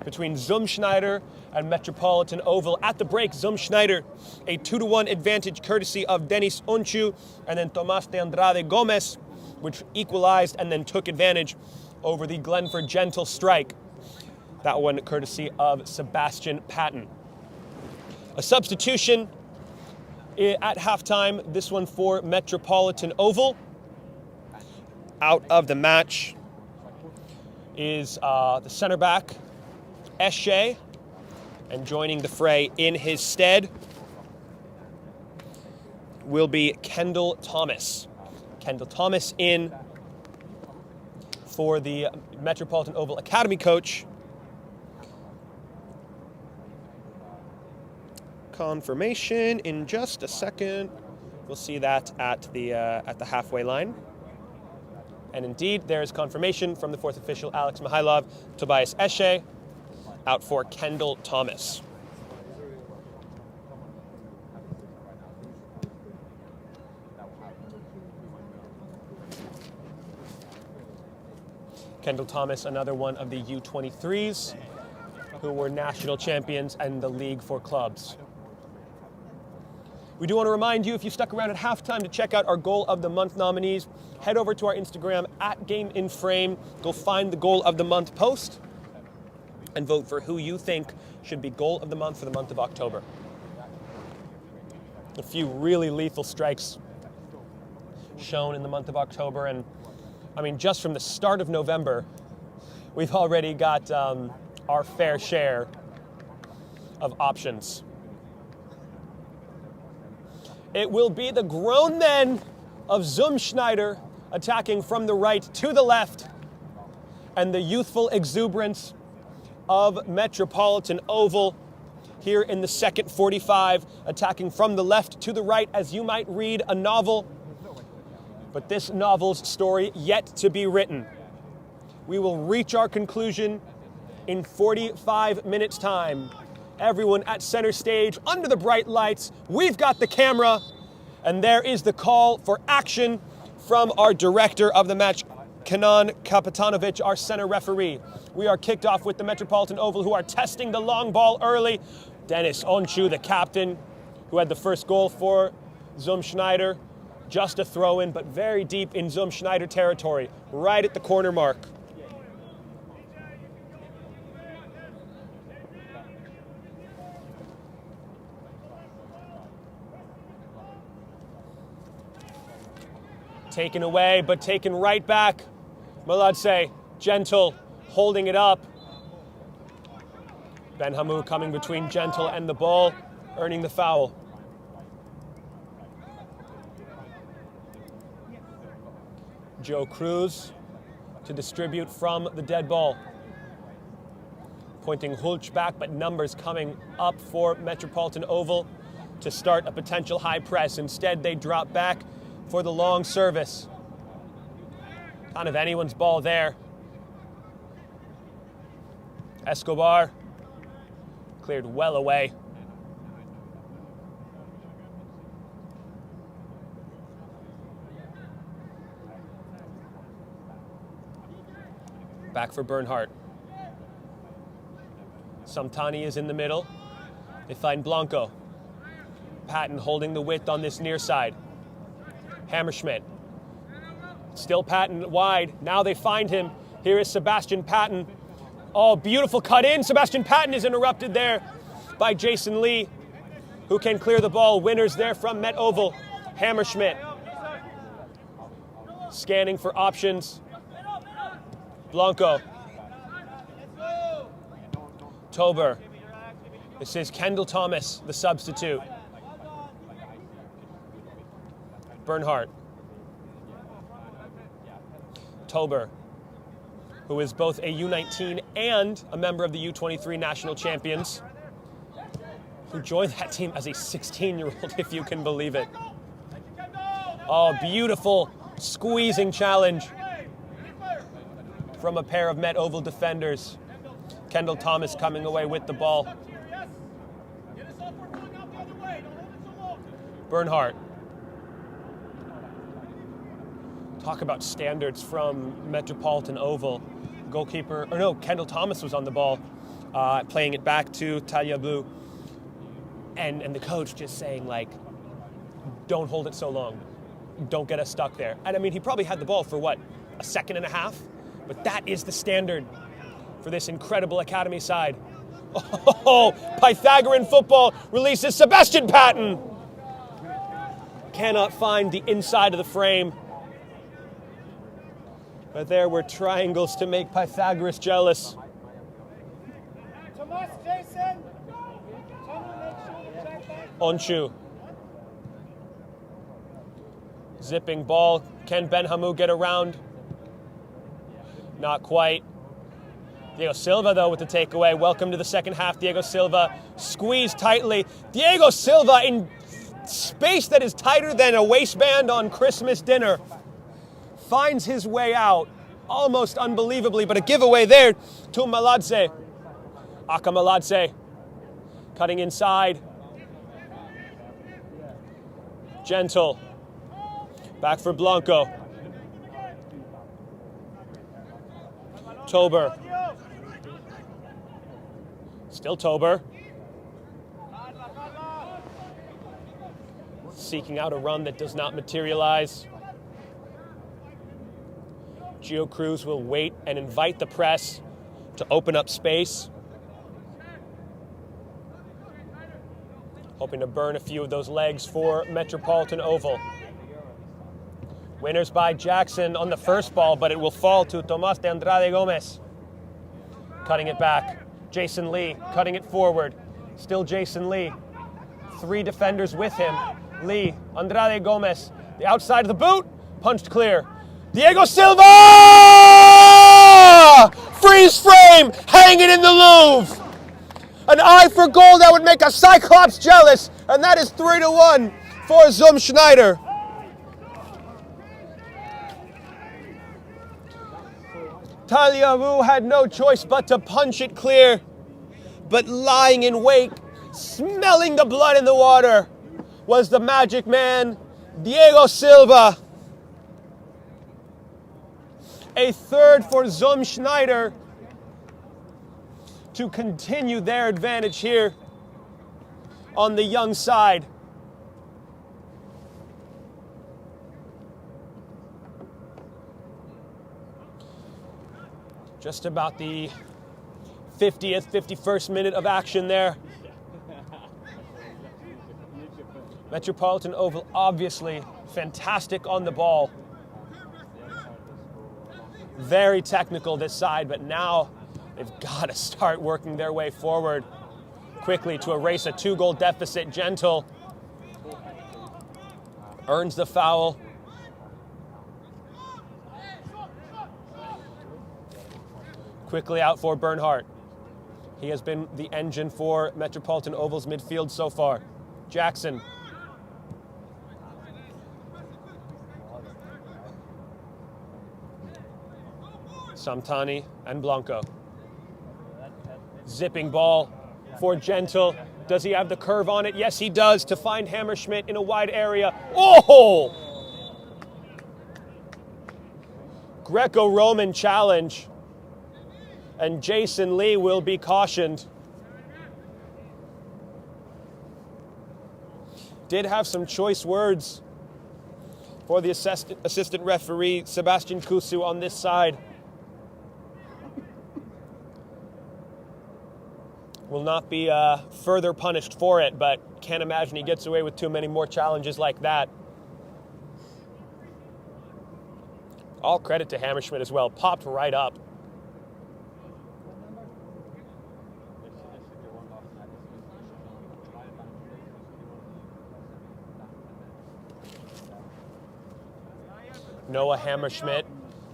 between Schneider and Metropolitan Oval. At the break, Schneider, a 2-1 advantage courtesy of Denis Onchu and then Tomas de Andrade Gomez, which equalized and then took advantage over the Glenford Gentle strike. That one courtesy of Sebastian Patton. A substitution at halftime, this one for Metropolitan Oval. Out of the match is the center back, Eshe, and joining the fray in his stead will be Kendall Thomas. Kendall Thomas in for the Metropolitan Oval Academy coach. Confirmation in just a second. We'll see that at the halfway line. And indeed, there is confirmation from the fourth official, Alex Mihailov, Tobias Eshe, out for Kendall Thomas. Kendall Thomas, another one of the U23s, who were national champions and the league for clubs. We do want to remind you, if you stuck around at halftime to check out our Goal of the Month nominees, head over to our Instagram at Game in Frame. Go find the Goal of the Month post and vote for who you think should be Goal of the Month for the month of October. A few really lethal strikes shown in the month of October, and I mean, just from the start of November, we've already got our fair share of options. It will be the grown men of Schneider attacking from the right to the left, and the youthful exuberance of Metropolitan Oval here in the second 45, attacking from the left to the right as you might read a novel. But this novel's story yet to be written. We will reach our conclusion in 45 minutes' time. Everyone at center stage, under the bright lights, we've got the camera, and there is the call for action from our director of the match, Kenan Kapitanovic, our center referee. We are kicked off with the Metropolitan Oval, who are testing the long ball early. Denis Onchu, the captain, who had the first goal for Schneider. Just a throw-in, but very deep in Schneider territory, right at the corner mark. Taken away, but taken right back. Maladse, Gentle, holding it up. Ben Hamou coming between Gentle and the ball, earning the foul. Joe Cruz to distribute from the dead ball. Pointing Hulch back, but numbers coming up for Metropolitan Oval to start a potential high press. Instead, they drop back for the long service. Kind of anyone's ball there. Escobar cleared well away. Back for Bernhardt. Samtani is in the middle. They find Blanco. Patton holding the width on this near side. Hammerschmidt. Still Patton wide. Now they find him. Here is Sebastian Patton. Oh, beautiful cut in. Sebastian Patton is interrupted there by Jason Lee, who can clear the ball. Winners there from Met Oval. Hammerschmidt. Scanning for options. Blanco. Tober. This is Kendall Thomas, the substitute. Bernhardt. Tober, who is both a U19 and a member of the U23 national champions, who joined that team as a 16-year-old, if you can believe it. Oh, beautiful squeezing challenge from a pair of Met Oval defenders. Kendall Thomas coming away with the ball. Bernhardt. Talk about standards from Metropolitan Oval. Goalkeeper, or no, Kendall Thomas was on the ball, playing it back to Talia Blue. And the coach just saying, like, don't hold it so long. Don't get us stuck there. And I mean, he probably had the ball for what, a second and a half? But that is the standard for this incredible academy side. Oh, Pythagorean football releases Sebastian Patton. Cannot find the inside of the frame. But there were triangles to make Pythagoras jealous. Tomas, Jason. Onchu. Zipping ball. Can Benhamou get around? Not quite. Diego Silva, though, with the takeaway. Welcome to the second half, Diego Silva. Squeezed tightly. Diego Silva in space that is tighter than a waistband on Christmas dinner. Finds his way out, almost unbelievably, but a giveaway there to Maladze. Aka Maladze, cutting inside. Gentle. Back for Blanco. Tober. Still Tober. Seeking out a run that does not materialize. Gio Cruz will wait and invite the press to open up space. Hoping to burn a few of those legs for Metropolitan Oval. Winners by Jackson on the first ball, but it will fall to Tomas de Andrade Gomez. Cutting it back. Jason Lee cutting it forward. Still Jason Lee. 3 defenders with him. Lee, Andrade Gomez. The outside of the boot. Punched clear. Diego Silva! Freeze frame! Hanging in the Louvre! An eye for goal that would make a Cyclops jealous. And that is 3-1 for Schneider. Talia Wu had no choice but to punch it clear. But lying in wait, smelling the blood in the water, was the magic man, Diego Silva. A third for Schneider to continue their advantage here on the young side. Just about the 50th, 51st minute of action there. Metropolitan Oval, obviously fantastic on the ball. Very technical this side, but now they've got to start working their way forward quickly to erase a 2-goal deficit. Gentle earns the foul. Quickly out for Bernhardt. He has been the engine for Metropolitan Oval's midfield so far. Jackson. Samtani and Blanco. Zipping ball for Gentle. Does he have the curve on it? Yes, he does, to find Hammerschmidt in a wide area. Oh! Greco-Roman challenge. And Jason Lee will be cautioned. Did have some choice words for the assistant referee, Sebastian Kusu, on this side. Will not be further punished for it, but can't imagine he gets away with too many more challenges like that. All credit to Hammerschmidt as well. Popped right up. Noah Hammerschmidt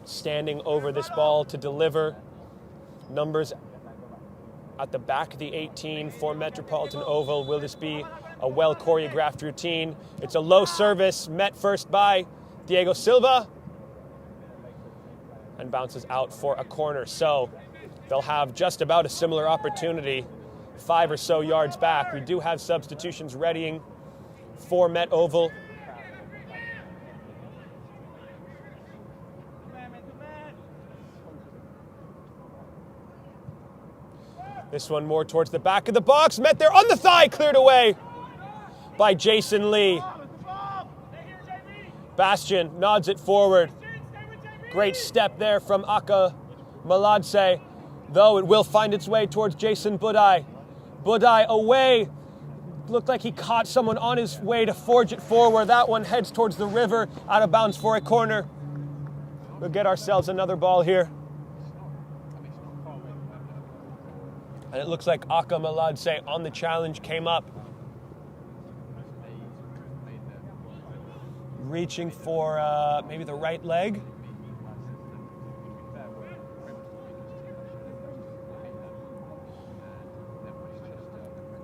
standing over this ball to deliver. Numbers at the back of the 18 for Metropolitan Oval. Will this be a well-choreographed routine? It's a low service, met first by Diego Silva, and bounces out for a corner. So they'll have just about a similar opportunity 5 or so yards back. We do have substitutions readying for Met Oval. This one more towards the back of the box. Met there on the thigh, cleared away by Jason Lee. Bastian nods it forward. Great step there from Aka Maladze, though it will find its way towards Jason Budai. Budai away. Looked like he caught someone on his way to forge it forward. That one heads towards the river, out of bounds for a corner. We'll get ourselves another ball here. And it looks like Aka Maladze on the challenge came up. Reaching for maybe the right leg.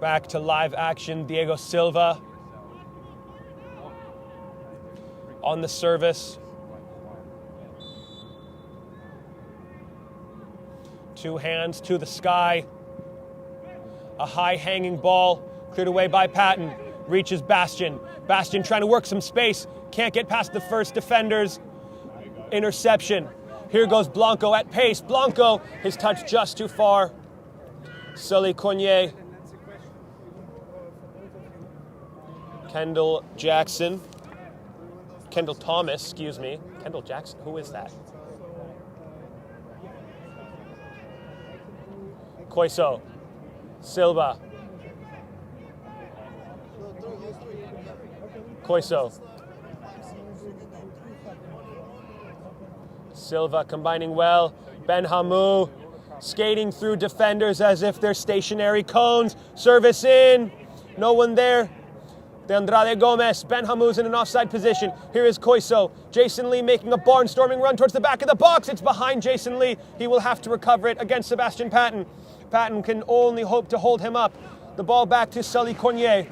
Back to live action, Diego Silva on the service. Two hands to the sky. A high hanging ball cleared away by Patton. Reaches Bastian. Bastian trying to work some space. Can't get past the first defenders. Interception. Here goes Blanco at pace. Blanco, his touch just too far. Sully Cornier. Kendall Jackson. Kendall Thomas, excuse me. Kendall Jackson, who is that? Koiso. Silva. Koiso. Silva combining well. Ben Hamou skating through defenders as if they're stationary cones. Service in. No one there. De Andrade Gomez. Ben Hamou's in an offside position. Here is Koiso. Jason Lee making a barnstorming run towards the back of the box. It's behind Jason Lee. He will have to recover it against Sebastian Patton. Patton can only hope to hold him up. The ball back to Sully Cornier.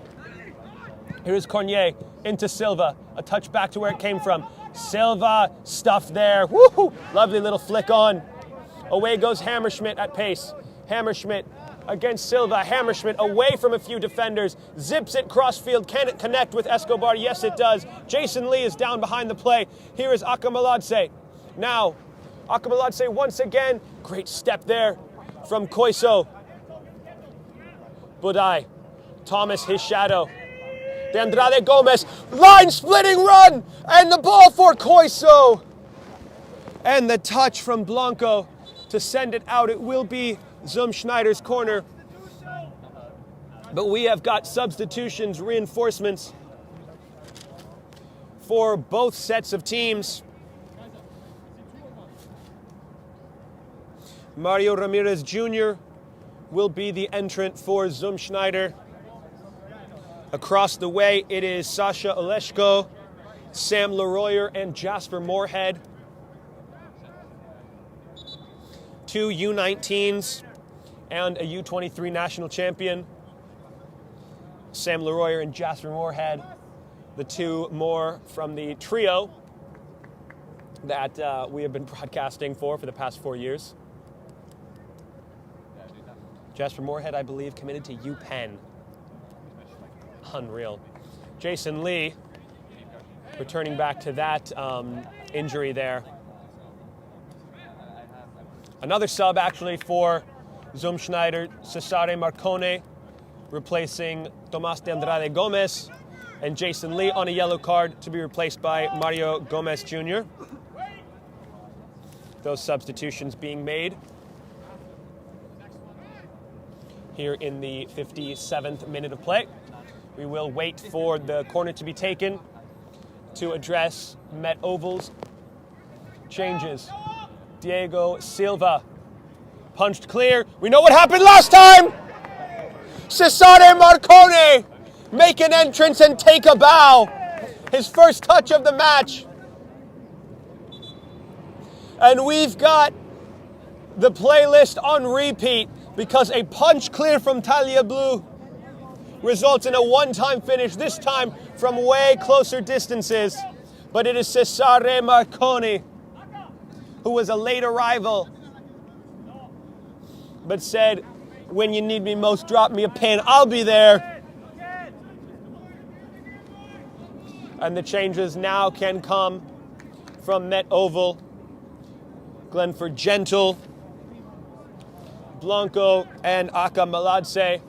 Here is Cornier into Silva. A touch back to where it came from. Silva stuffed there. Woohoo! Lovely little flick on. Away goes Hammerschmidt at pace. Hammerschmidt against Silva. Hammerschmidt away from a few defenders. Zips it crossfield. Can it connect with Escobar? Yes, it does. Jason Lee is down behind the play. Here is Aka Maladze. Now, Aka Maladze once again. Great step there from Koiso. Budai. Thomas, his shadow. De Andrade Gomez. Line splitting run. And the ball for Koiso. And the touch from Blanco to send it out. It will be Zum Schneider's corner. But we have got substitutions, reinforcements for both sets of teams. Mario Ramirez Jr. will be the entrant for Zum Schneider. Across the way, it is Sasha Oleshko, Sam Leroyer, and Jasper Moorhead. Two U19s and a U23 national champion. Sam Leroyer and Jasper Moorhead, the two more from the trio that we have been broadcasting for the past 4 years. Jasper Moorhead, I believe, committed to UPenn. Unreal. Jason Lee, returning back to that injury there. Another sub, actually, for Zum Schneider, Cesare Marcone, replacing Tomas de Andrade Gomez, and Jason Lee on a yellow card to be replaced by Mario Gomez Jr. Those substitutions being made here in the 57th minute of play. We will wait for the corner to be taken to address Met Oval's changes. Diego Silva punched clear. We know what happened last time. Cesare Marcone make an entrance and take a bow. His first touch of the match. And we've got the playlist on repeat because a punch clear from Talia Blue results in a one-time finish, this time from way closer distances. But it is Cesare Marcone, who was a late arrival, but said, when you need me most, drop me a pin. I'll be there. And the changes now can come from Met Oval. Glenford Gentle, Blanco, and Aka Maladze,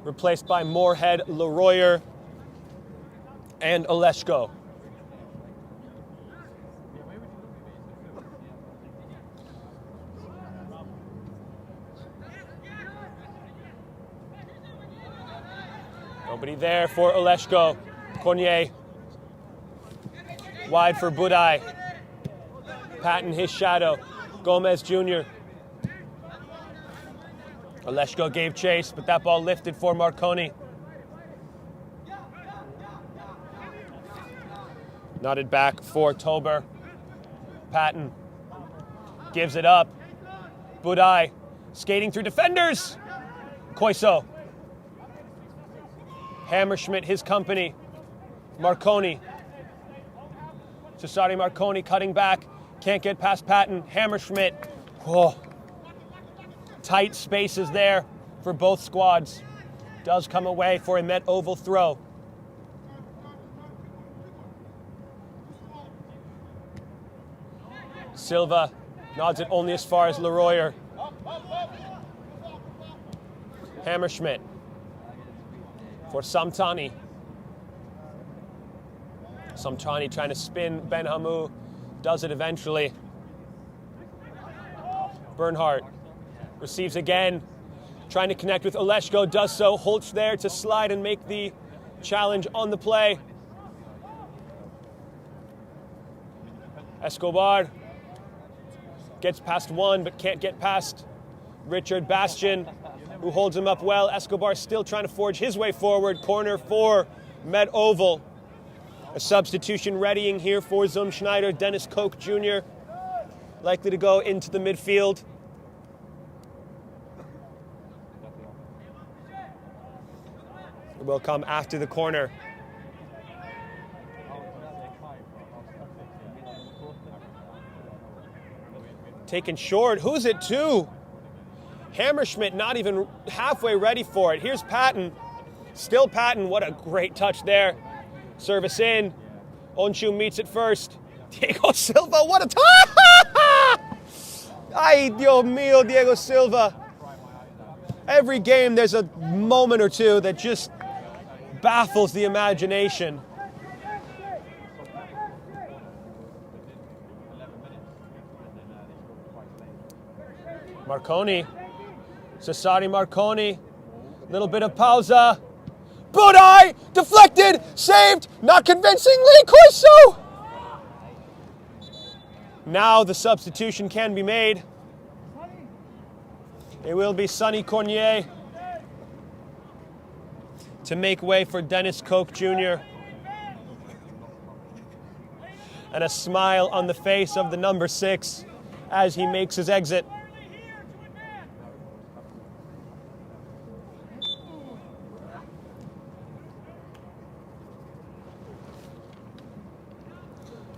replaced by Moorhead, Leroyer, and Oleshko. Nobody there for Oleshko. Cornier. Wide for Budai. Patton, his shadow. Gomez Jr. Oleshko gave chase, but that ball lifted for Marconi. Nodded back for Tober. Patton gives it up. Budai skating through defenders. Koiso. Hammerschmidt, his company. Marconi. Cesare Marconi cutting back. Can't get past Patton. Hammerschmidt. Oh. Tight spaces there for both squads. Does come away for a Met Oval throw. Silva nods it only as far as Leroyer. Hammerschmidt for Samtani. Samtani trying to spin Ben Hamu. Does it eventually. Bernhardt receives again. Trying to connect with Oleshko. Does so. Holtz there to slide and make the challenge on the play. Escobar gets past one, but can't get past Richard Bastian, who holds him up well. Escobar still trying to forge his way forward. Corner for Met Oval. A substitution readying here for Zum Schneider. Dennis Koch Jr. likely to go into the midfield. It will come after the corner. Taken short. Who's it to? Hammerschmidt not even halfway ready for it. Here's Patton. Still Patton. What a great touch there. Service in. Onshu meets it first. Diego Silva, what a touch! Ay, Dios mío, Diego Silva. Every game there's a moment or two that just baffles the imagination. Marconi. Cesare Marconi. Little bit of pausa. Budai! Deflected! Saved! Not convincingly! Koiso! Now the substitution can be made. It will be Sonny Cornier to make way for Dennis Koch Jr. And a smile on the face of the number 6 as he makes his exit.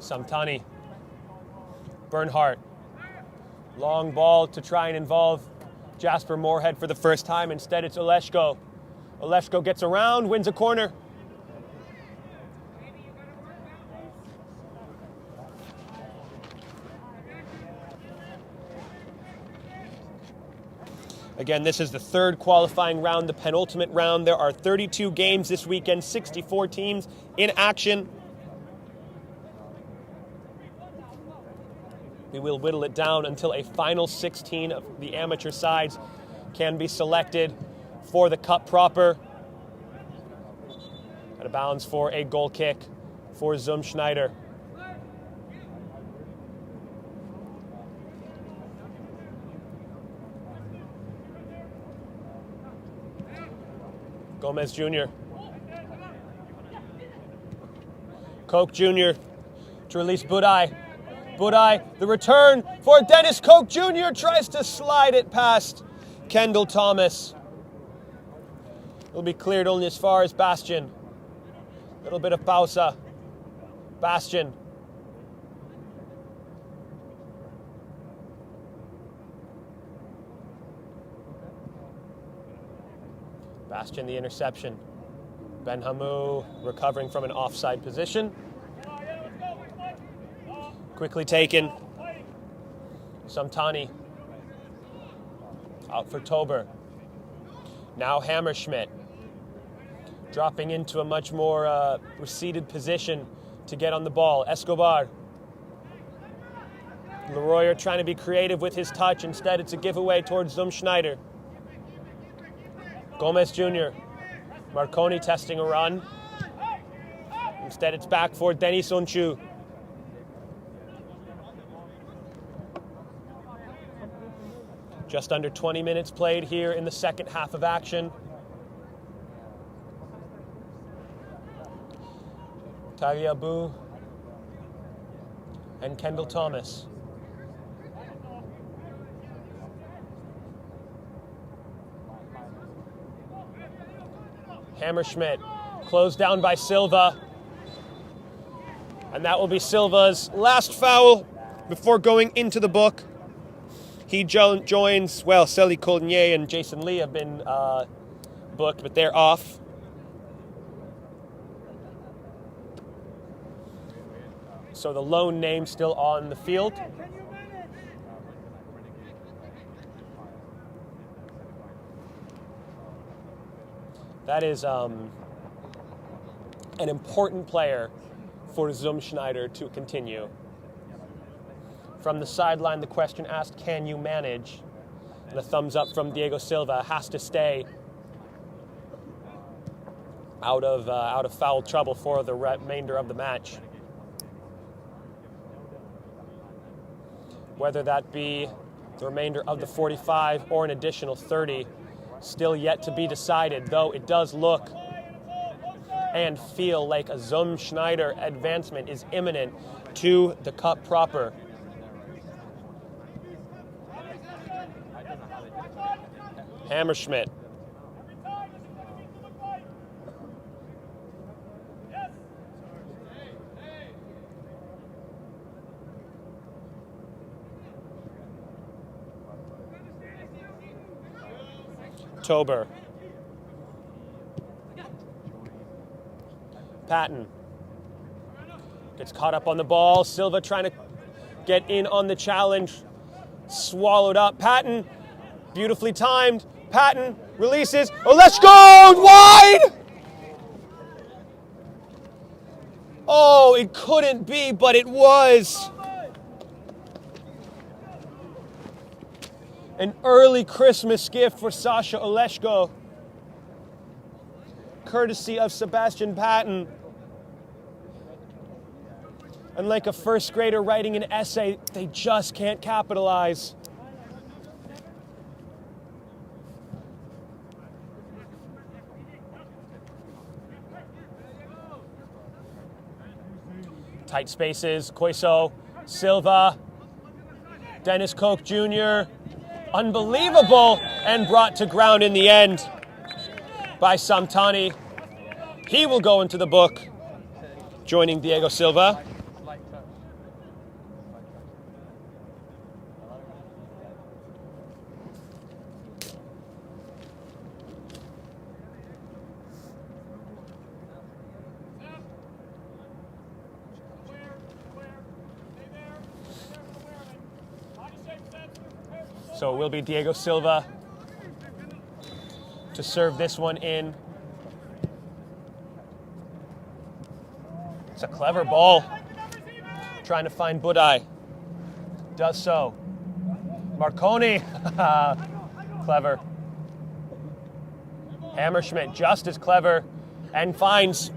Samtani. Bernhardt. Long ball to try and involve Jasper Moorhead for the first time. Instead, it's Oleshko. Oleshko gets around, wins a corner. Again, this is the third qualifying round, the penultimate round. There are 32 games this weekend, 64 teams in action. We will whittle it down until a final 16 of the amateur sides can be selected for the cup proper. Out of bounds for a goal kick for Zum Schneider. Gomez Jr. Koch Jr. to release Budai. Budai, the return for Dennis Koch Jr. tries to slide it past Kendall Thomas. It'll be cleared only as far as Bastian. A little bit of pausa. Bastian. Bastian, the interception. Ben Hamou recovering from an offside position. Quickly taken. Samtani out for Tober. Now Hammerschmidt dropping into a much more receded position to get on the ball. Escobar. Leroyer trying to be creative with his touch. Instead, it's a giveaway towards Schneider. Gomez Jr. Marconi testing a run. Instead, it's back for Denis Onchu. Just under 20 minutes played here in the second half of action. Tagliabue and Kendall Thomas. Hammerschmidt closed down by Silva. And that will be Silva's last foul before going into the book. He joins, well, Celi Colnier and Jason Lee have been booked, but they're off. So the lone name still on the field. That is an important player for Schneider to continue. From the sideline, the question asked, can you manage? And a thumbs up from Diego Silva, has to stay out of foul trouble for the remainder of the match. Whether that be the remainder of the 45 or an additional 30, still yet to be decided, though it does look and feel like a Schneider advancement is imminent to the cup proper. Hammerschmidt. Tober. Patton gets caught up on the ball. Silva trying to get in on the challenge. Swallowed up. Patton, beautifully timed. Patton releases. Oh, let's go! Wide! Oh, it couldn't be, but it was. An early Christmas gift for Sasha Oleszko, courtesy of Sebastian Patton. And like a first grader writing an essay, they just can't capitalize. Tight spaces, Koiso, Silva, Dennis Koch Jr., unbelievable, and brought to ground in the end by Samtani. He will go into the book, joining Diego Silva. So it will be Diego Silva to serve this one in. It's a clever ball. Trying to find Budai. Does so. Marconi. Clever. Hammerschmidt just as clever and finds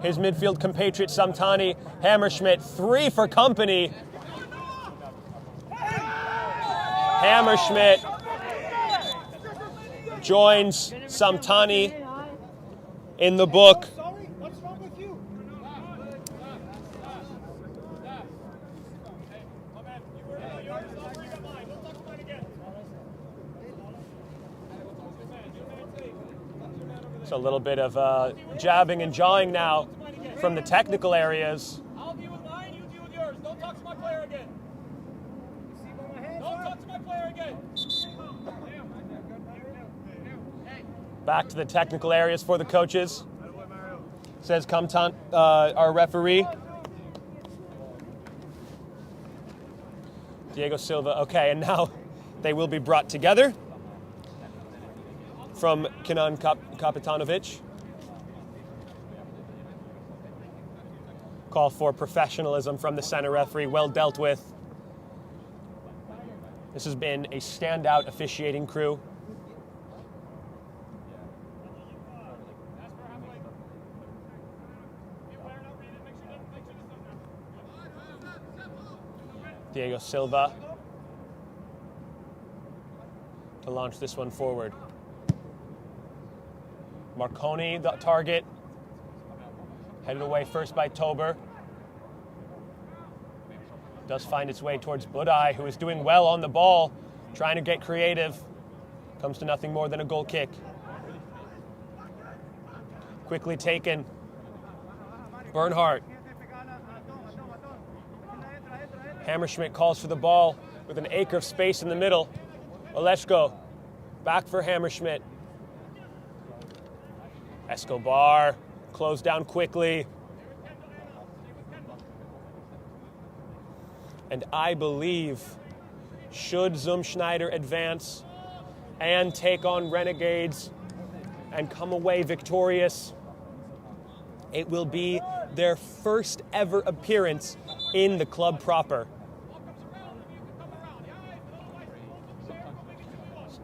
his midfield compatriot Samtani. Hammerschmidt, 3 for company. Hammerschmidt joins Samtani in the book. So a little bit of jabbing and jawing now from the technical areas. I'll deal with mine, you deal with yours. Don't talk to my player again. Don't talk to my player again. Back to the technical areas for the coaches. says Kamtan, our referee. Diego Silva. Okay, and now they will be brought together from Kenan Kapitanovic. Call for professionalism from the center referee, well dealt with. This has been a standout officiating crew. Diego Silva to launch this one forward. Marconi, the target, headed away first by Tober. Does find its way towards Budai, who is doing well on the ball, trying to get creative. Comes to nothing more than a goal kick. Quickly taken. Bernhardt. Hammerschmidt calls for the ball with an acre of space in the middle. Oleshko, back for Hammerschmidt. Escobar, closed down quickly. And I believe, should Schneider advance and take on Renegades and come away victorious, it will be their first ever appearance in the club proper.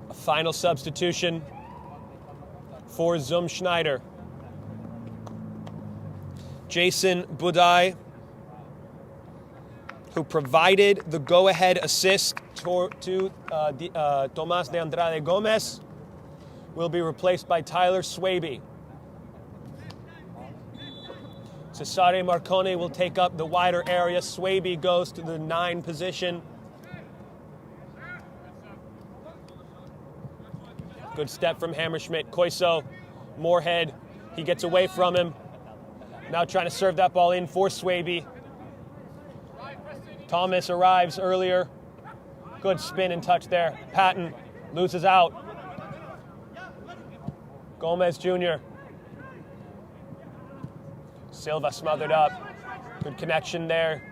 A final substitution for Schneider. Jason Budai, who provided the go-ahead assist to Tomas de Andrade Gomez, will be replaced by Tyler Swaby. Cesare Marconi will take up the wider area. Swaby goes to the 9 position. Good step from Hammerschmidt. Koiso, Moorhead, he gets away from him. Now trying to serve that ball in for Swaby. Thomas arrives earlier. Good spin and touch there. Patton loses out. Gomez Jr. Silva smothered up. Good connection there.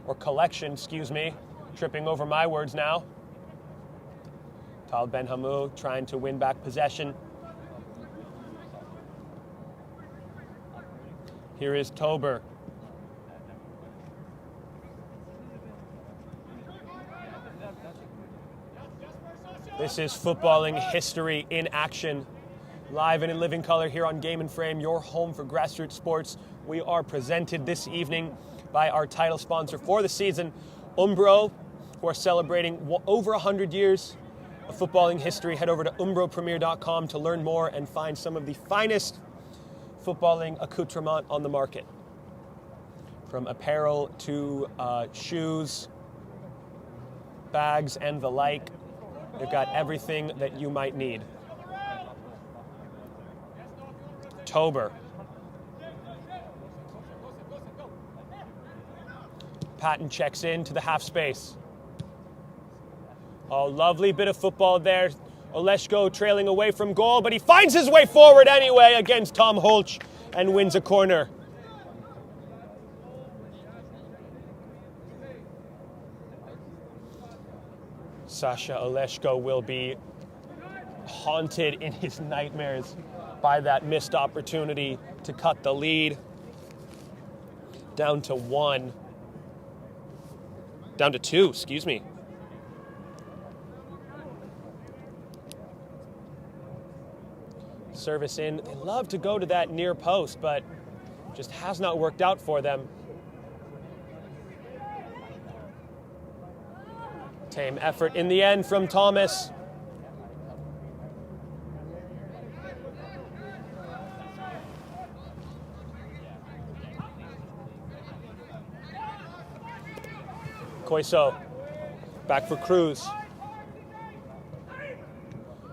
Or collection, excuse me. Tripping over my words now. Tal Benhamou trying to win back possession. Here is Tober. This is footballing history in action. Live and in living color here on Game and Frame, your home for grassroots sports. We are presented this evening by our title sponsor for the season, Umbro, who are celebrating over 100 years of footballing history. Head over to umbropremier.com to learn more and find some of the finest footballing accoutrement on the market. From apparel to shoes, bags, and the like. They've got everything that you might need. Tober. Patton checks in to the half space. Oh, lovely bit of football there. Oleshko trailing away from goal, but he finds his way forward anyway against Tom Holch and wins a corner. Sasha Oleshko will be haunted in his nightmares by that missed opportunity to cut the lead down to 1. Down to 2, excuse me. Service in. They love to go to that near post, but just has not worked out for them. Tame effort in the end from Thomas. Koiso, back for Cruz.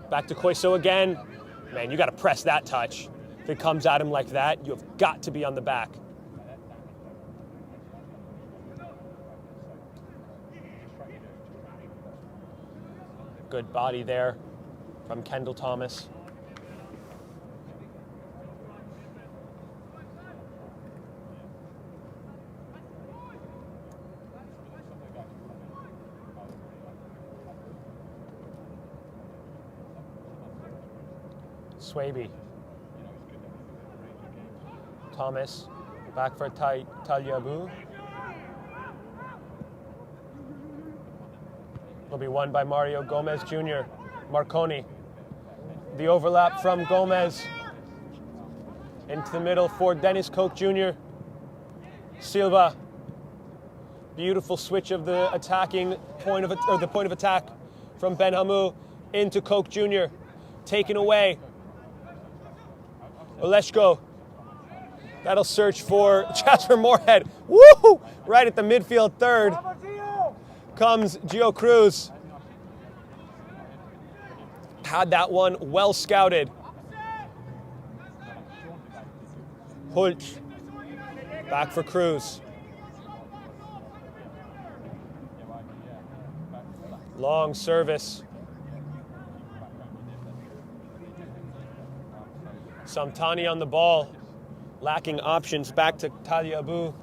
Back to Koiso again. Man, you got to press that touch. If it comes at him like that, you have got to be on the back. Good body there from Kendall Thomas. Swaby. Thomas, back for Talyabu. Will be won by Mario Gomez Jr. Marconi. The overlap from Gomez into the middle for Dennis Koch Jr. Silva. Beautiful switch of the attacking point of the point of attack from Ben Hamu into Koch Jr. Taken away. Oleshko. That'll search for Jasper Moorhead. Woo! Right at the midfield third comes Gio Cruz. Had that one well scouted. Hult. Back for Cruz. Long service. Samtani on the ball. Lacking options. Back to Talyabu.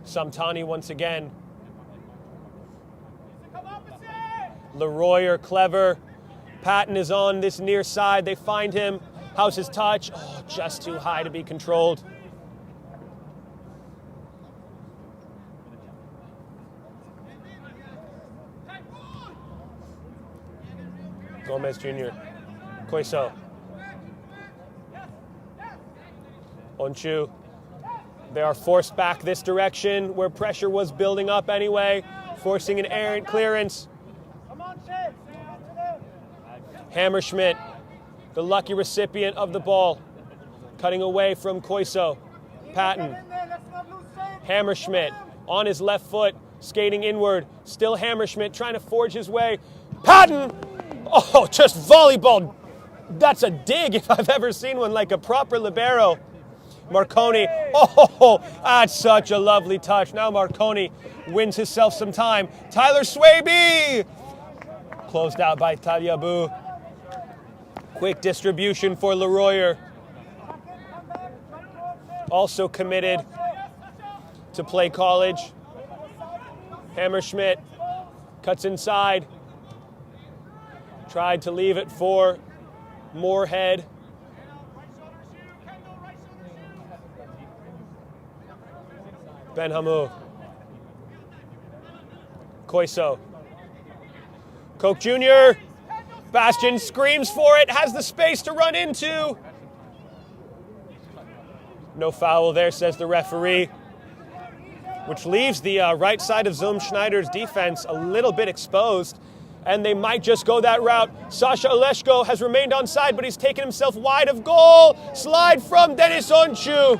Samtani once again. Leroyer clever. Patton is on this near side. They find him. How's his touch? Oh, just too high to be controlled. Gomez Jr. Koiso. Onchu. They are forced back this direction where pressure was building up anyway, forcing an errant clearance. Hammerschmidt, the lucky recipient of the ball, cutting away from Koiso. Patton. Hammerschmidt on his left foot, skating inward. Still Hammerschmidt trying to forge his way. Patton! Oh, just volleyball. That's a dig if I've ever seen one, like a proper libero. Marconi. Oh, that's such a lovely touch. Now Marconi wins himself some time. Tyler Swaby! Closed out by Talyabu. Quick distribution for Leroyer. Also committed to play college. Hammerschmidt cuts inside. Tried to leave it for Moorhead. Ben Hamu. Koiso. Koch Jr. Bastian screams for it, has the space to run into. No foul there, says the referee, which leaves the right side of Zoom Schneider's defense a little bit exposed, and they might just go that route. Sasha Oleshko has remained onside, but he's taken himself wide of goal. Slide from Denis Onchu.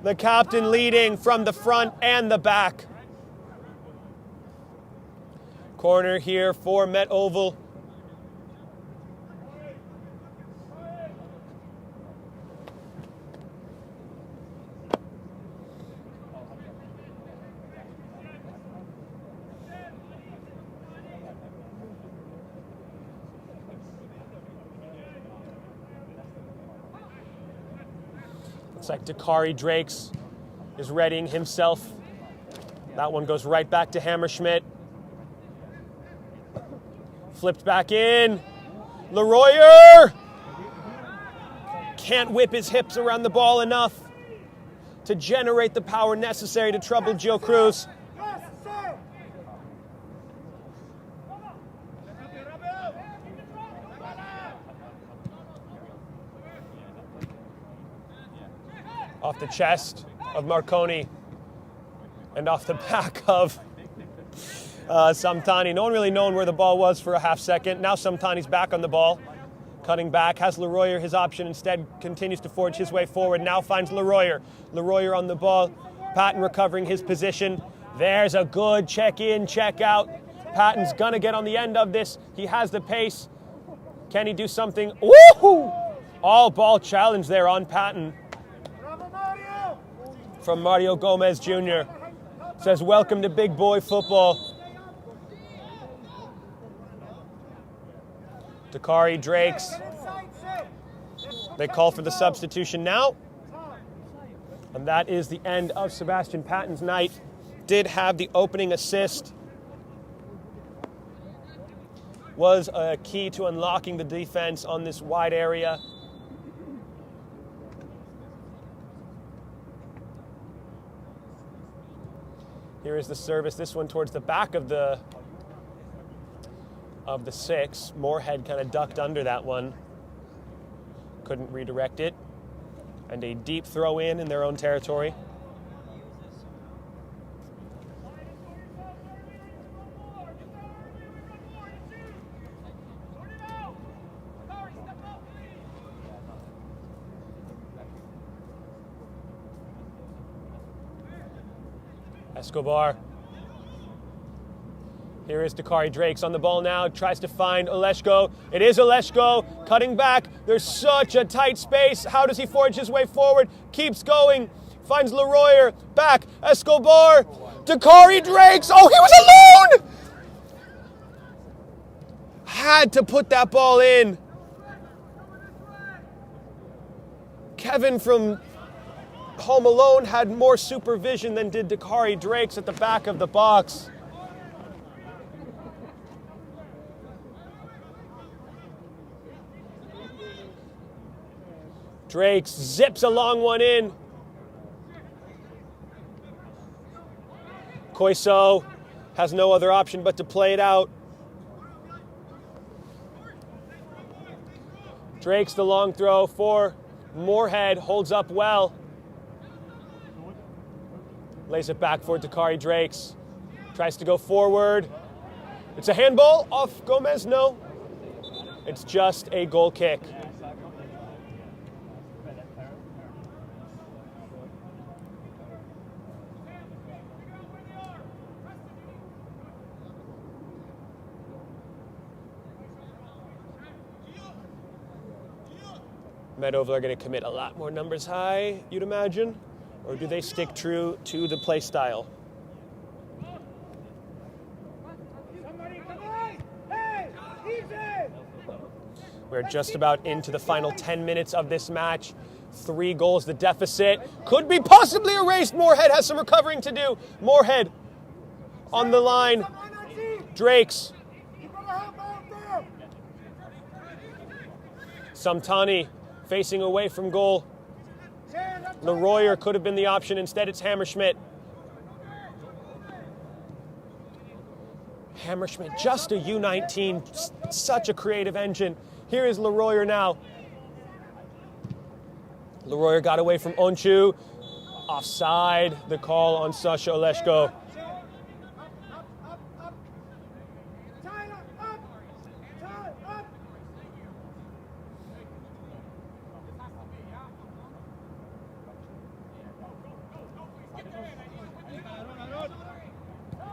The captain leading from the front and the back. Corner here for Met Oval. Looks like Dakari Drakes is readying himself. That one goes right back to Hammerschmidt. Flipped back in. Leroyer! Can't whip his hips around the ball enough to generate the power necessary to trouble Gio Cruz. Off the chest of Marconi and off the back of Samtani. No one really known where the ball was for a half second. Now Samtani's back on the ball. Cutting back, has Leroyer his option. Instead, continues to forge his way forward. Now finds Leroyer. Leroyer on the ball. Patton recovering his position. There's a good check-in, check-out. Patton's gonna get on the end of this. He has the pace. Can he do something? Woohoo! All ball challenge there on Patton. From Mario Gomez Jr. Says, welcome to big boy football. Dakari Drakes. They call for the substitution now. And that is the end of Sebastian Patton's night. Did have the opening assist was a key to unlocking the defense on this wide area. Here is the service, this one towards the back of the six. Moorhead kind of ducked under that one. Couldn't redirect it. And a deep throw in their own territory. Escobar. Here is Dakari Drakes on the ball now, tries to find Oleshko. It is Oleshko, cutting back. There's such a tight space. How does he forge his way forward? Keeps going, finds Leroyer, back, Escobar, Dakari Drakes. Oh, he was alone! Had to put that ball in. Kevin from Home Alone had more supervision than did Dakari Drakes at the back of the box. Drakes zips a long one in. Koiso has no other option but to play it out. Drakes the long throw for Moorhead, holds up well. Lays it back for Dakari Drakes. Tries to go forward. It's a handball off Gomez, no. It's just a goal kick. Meadowville are going to commit a lot more numbers high, you'd imagine? Or do they stick true to the play style? We're just about into the final 10 minutes of this match. 3 goals, the deficit could be possibly erased. Moorhead has some recovering to do. Moorhead on the line. Drakes. Samtani facing away from goal. Leroyer could have been the option. Instead, it's Hammerschmidt. Hammerschmidt, just a U19, such a creative engine. Here is Leroyer now. Leroyer got away from Onchu. Offside, the call on Sasha Oleshko.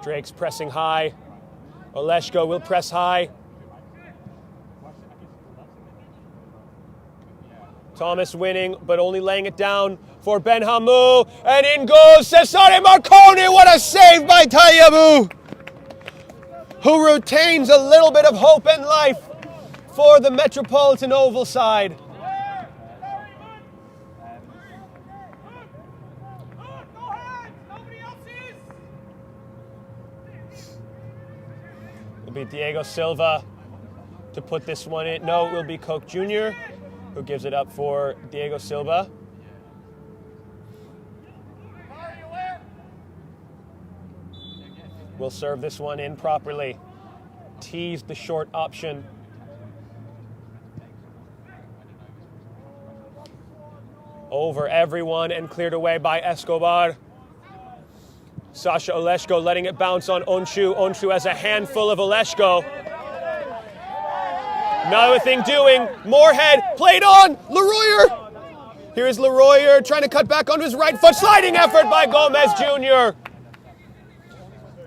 Drake's pressing high. Oleshko will press high. Thomas winning, but only laying it down for Ben Hamou. And in goes Cesare Marconi. What a save by Tayabu, who retains a little bit of hope and life for the Metropolitan Oval side. It'll be Diego Silva to put this one in. No, it will be Koch Jr. who gives it up for Diego Silva. Will serve this one in properly. Teased the short option. Over everyone and cleared away by Escobar. Sasha Oleshko letting it bounce on Onchu. Onchu has a handful of Oleshko. Another thing doing. Moorhead played on. Leroyer. Here is Leroyer trying to cut back on his right foot. Sliding effort by Gomez Jr.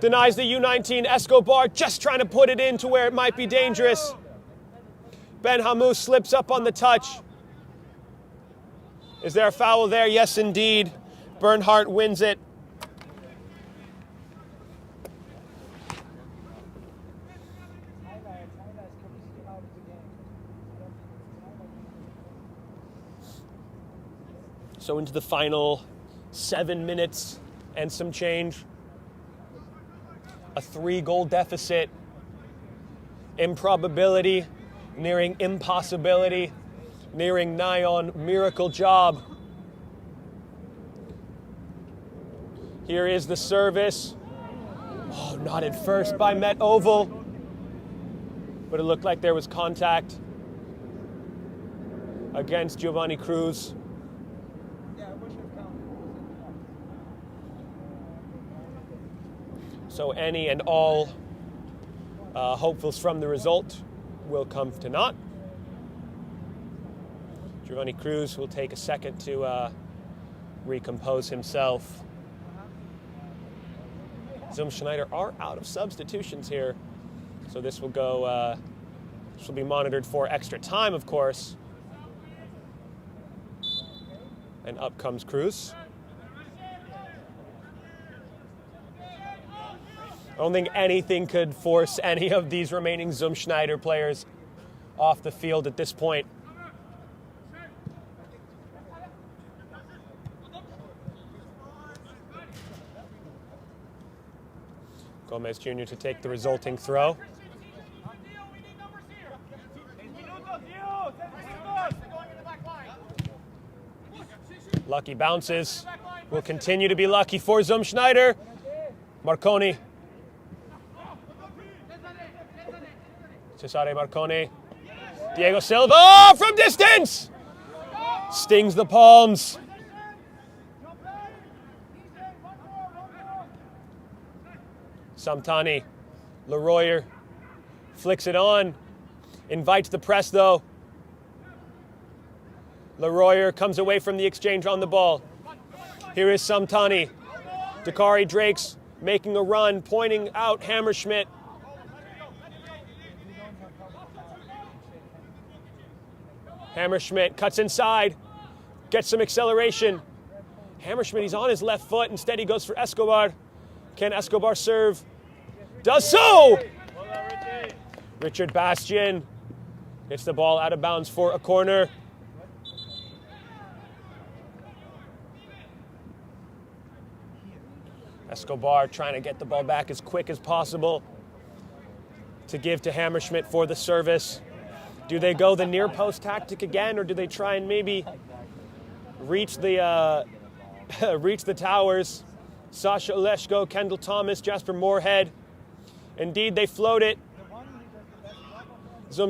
Denies the U19. Escobar just trying to put it in to where it might be dangerous. Ben Hamou slips up on the touch. Is there a foul there? Yes, indeed. Bernhardt wins it. So into the final 7 minutes and some change. A 3-goal deficit. Improbability, nearing impossibility, nearing nigh on miracle job. Here is the service. Oh, not at first by Met Oval, but it looked like there was contact against Giovanni Cruz. So any and all hopefuls from the result will come to naught. Giovanni Cruz will take a second to recompose himself. Schneider are out of substitutions here, so this will go. This will be monitored for extra time, of course. And up comes Cruz. I don't think anything could force any of these remaining Schneider players off the field at this point. Gomez Jr. to take the resulting throw. Lucky bounces. Will continue to be lucky for Schneider. Marconi. Cesare Marconi. Diego Silva, oh, from distance! Stings the palms. Samtani. Leroyer flicks it on. Invites the press, though. Leroyer comes away from the exchange on the ball. Here is Samtani. Dakari Drakes making a run, pointing out Hammerschmidt. Hammerschmidt cuts inside, gets some acceleration. Hammerschmidt, he's on his left foot. Instead, he goes for Escobar. Can Escobar serve? Does so! Richard Bastian gets the ball out of bounds for a corner. Escobar trying to get the ball back as quick as possible to give to Hammerschmidt for the service. Do they go the near post tactic again, or do they try and maybe reach the reach the towers? Sasha Oleshko, Kendall Thomas, Jasper Moorhead. Indeed, they float it.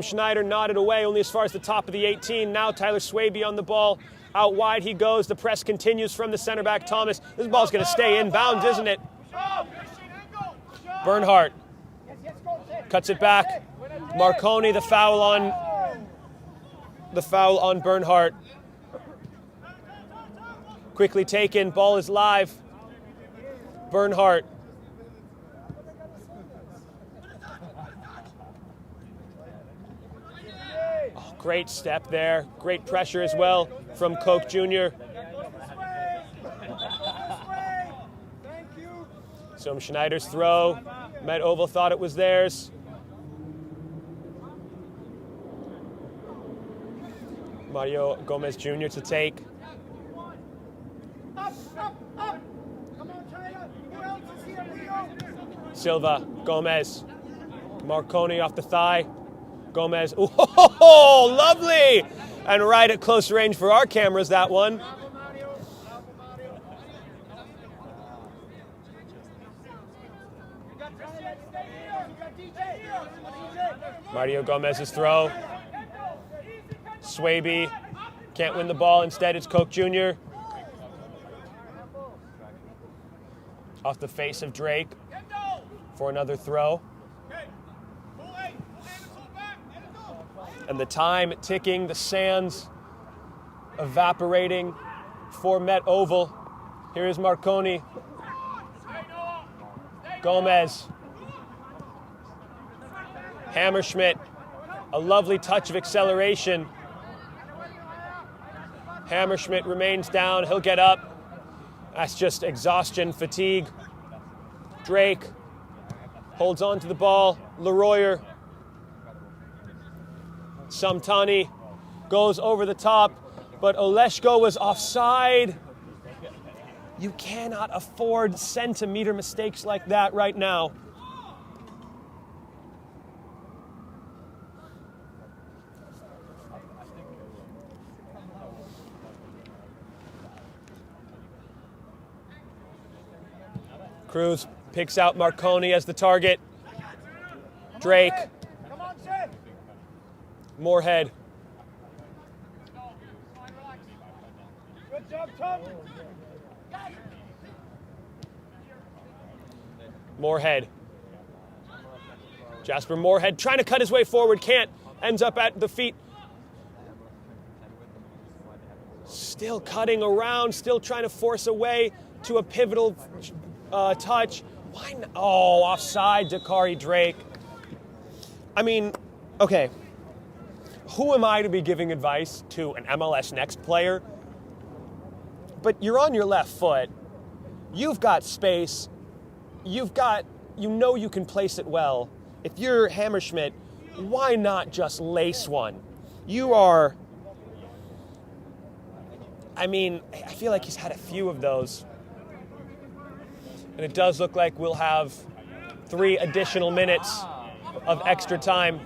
Schneider nodded away only as far as the top of the 18. Now Tyler Swaby on the ball. Out wide he goes. The press continues from the center back, Thomas. This ball's going to stay inbounds, isn't it? Bernhardt cuts it back. Marconi, the foul on Bernhardt. Quickly taken. Ball is live. Bernhardt. Oh, great step there. Great pressure as well from Koch Jr. So Schneider's throw. Met Oval thought it was theirs. Mario Gomez Jr. to take. Silva, Gomez, Marconi off the thigh. Gomez, oh, lovely! And right at close range for our cameras, that one. Mario Gomez's throw. Swaby can't win the ball. Instead, it's Koch Jr. Off the face of Drake for another throw. And the time ticking, the sands evaporating for Met Oval. Here is Marconi. Gomez. Hammerschmidt. A lovely touch of acceleration. Hammerschmidt remains down. He'll get up. That's just exhaustion, fatigue. Drake holds on to the ball. Leroyer. Samtani goes over the top, but Oleshko was offside. You cannot afford centimeter mistakes like that right now. Cruz picks out Marconi as the target. Drake. Come on, Sid. Moorhead. Good job, Tom. Moorhead. Jasper Moorhead trying to cut his way forward, can't. Ends up at the feet. Still cutting around, still trying to force a way to a pivotal touch. Why not? Oh, offside, Dakari Drake. I mean, okay. Who am I to be giving advice to an MLS Next player? But you're on your left foot. You've got space. You know you can place it well. If you're Hammerschmidt, why not just lace one? You are, I mean, I feel like he's had a few of those. And it does look like we'll have 3 additional minutes of extra time.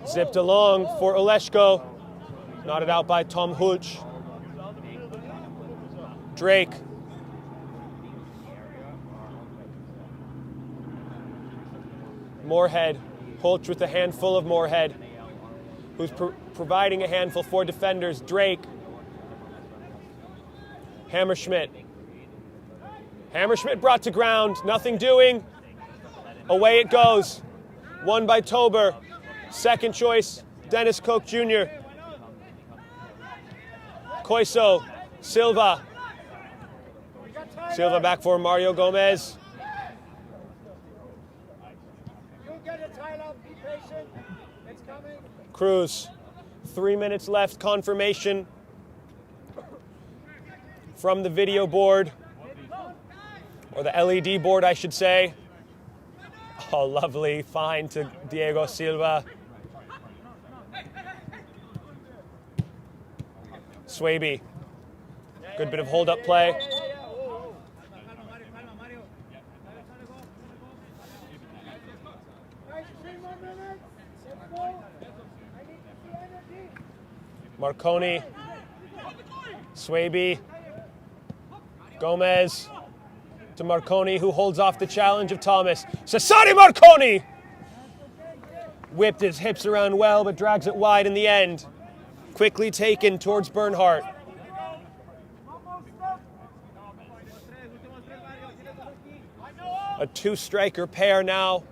Zipped along for Oleshko. Knotted out by Tom Hulch. Drake. Moorhead. Hulch with a handful of Moorhead, who's providing a handful for defenders. Drake. Hammerschmidt. Hammerschmidt brought to ground. Nothing doing. Away it goes. Won by Tober. Second choice, Dennis Koch Jr. Koiso. Silva. Silva back for Mario Gomez. Cruz. 3 minutes left. Confirmation from the video board, or the LED board, I should say. Oh, lovely find to Diego Silva. Swaby. Good bit of hold-up play. Marconi. Swaby. Gomez to Marconi, who holds off the challenge of Thomas. Cesare Marconi! Whipped his hips around well, but drags it wide in the end. Quickly taken towards Bernhardt. A 2-striker pair now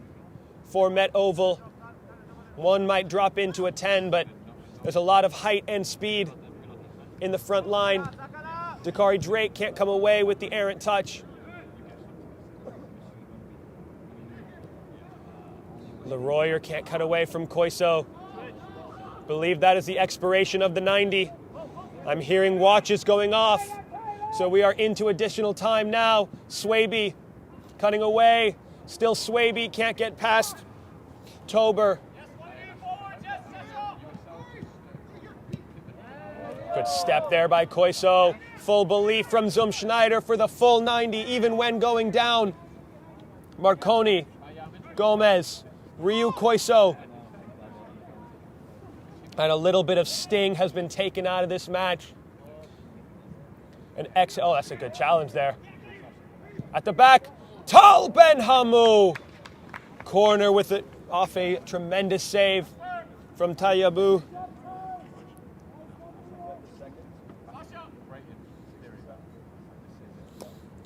for Met Oval. One might drop into a 10, but there's a lot of height and speed in the front line. Dakari Drake can't come away with the errant touch. Leroyer can't cut away from Koiso. Believe that is the expiration of the 90. I'm hearing watches going off. So we are into additional time now. Swaby cutting away. Still Swaby, can't get past Tober. Good step there by Koiso. Full belief from Schneider for the full 90, even when going down. Marconi, Gomez, Ryu Koiso. And a little bit of sting has been taken out of this match. Oh, that's a good challenge there. At the back, Tal Benhamou. Corner with it off a tremendous save from Tayabu.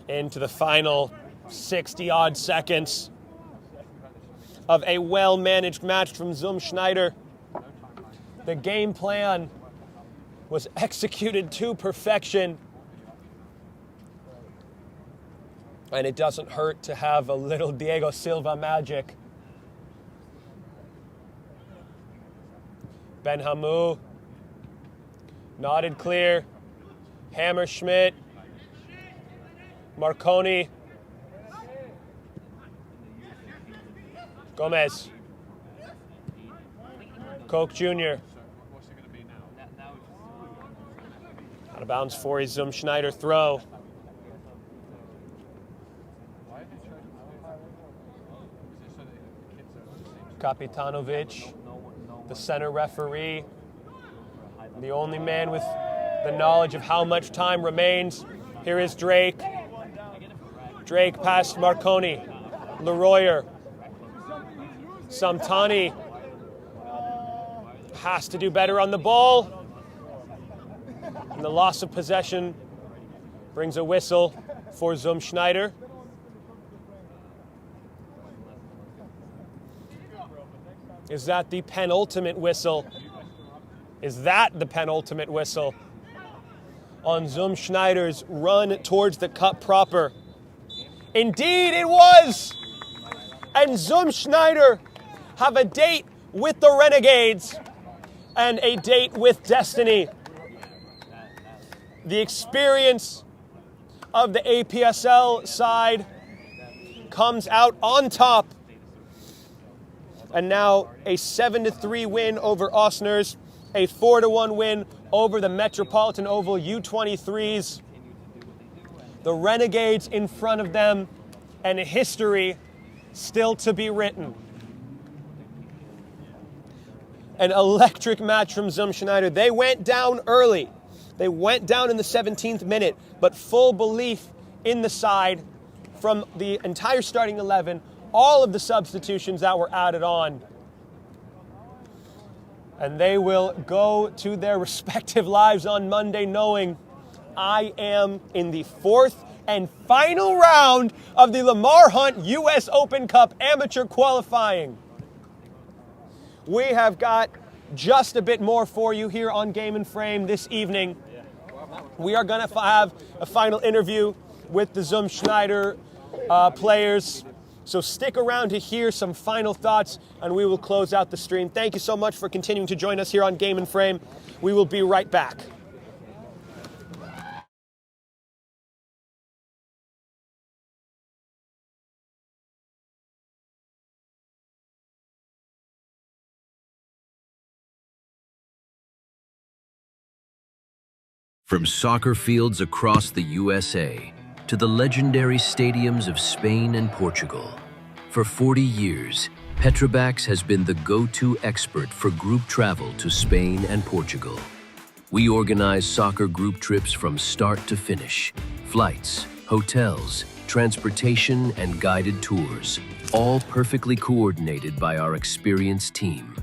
Into the final 60-odd seconds of a well-managed match from Schneider. The game plan was executed to perfection. And it doesn't hurt to have a little Diego Silva magic. Benhamou. Nodded clear. Hammerschmidt. Marconi. Gomez. Koch Jr. Out of bounds for a Schneider throw. Kapitanovic, the center referee, the only man with the knowledge of how much time remains. Here is Drake. Drake past Marconi. Leroyer. Samtani has to do better on the ball. And the loss of possession brings a whistle for Schneider. Is that the penultimate whistle? Is that the penultimate whistle on Schneider's run towards the cup proper? Indeed it was! And Schneider have a date with the Renegades and a date with destiny. The experience of the APSL side comes out on top. And now a 7-3 win over Osners, a 4-1 win over the Metropolitan Oval U23s. The Renegades in front of them, and history still to be written. An electric match from Schneider. They went down early. They went down in the 17th minute, but full belief in the side from the entire starting 11, all of the substitutions that were added on. And they will go to their respective lives on Monday knowing I am in the 4th and final round of the Lamar Hunt U.S. Open Cup amateur qualifying. We have got just a bit more for you here on Game and Frame this evening. We are going to have a final interview with the Schneider players. So stick around to hear some final thoughts, and we will close out the stream. Thank you so much for continuing to join us here on Game and Frame. We will be right back. From soccer fields across the USA to the legendary stadiums of Spain and Portugal, for 40 years, Petrobax has been the go-to expert for group travel to Spain and Portugal. We organize soccer group trips from start to finish, flights, hotels, transportation, and guided tours, all perfectly coordinated by our experienced team.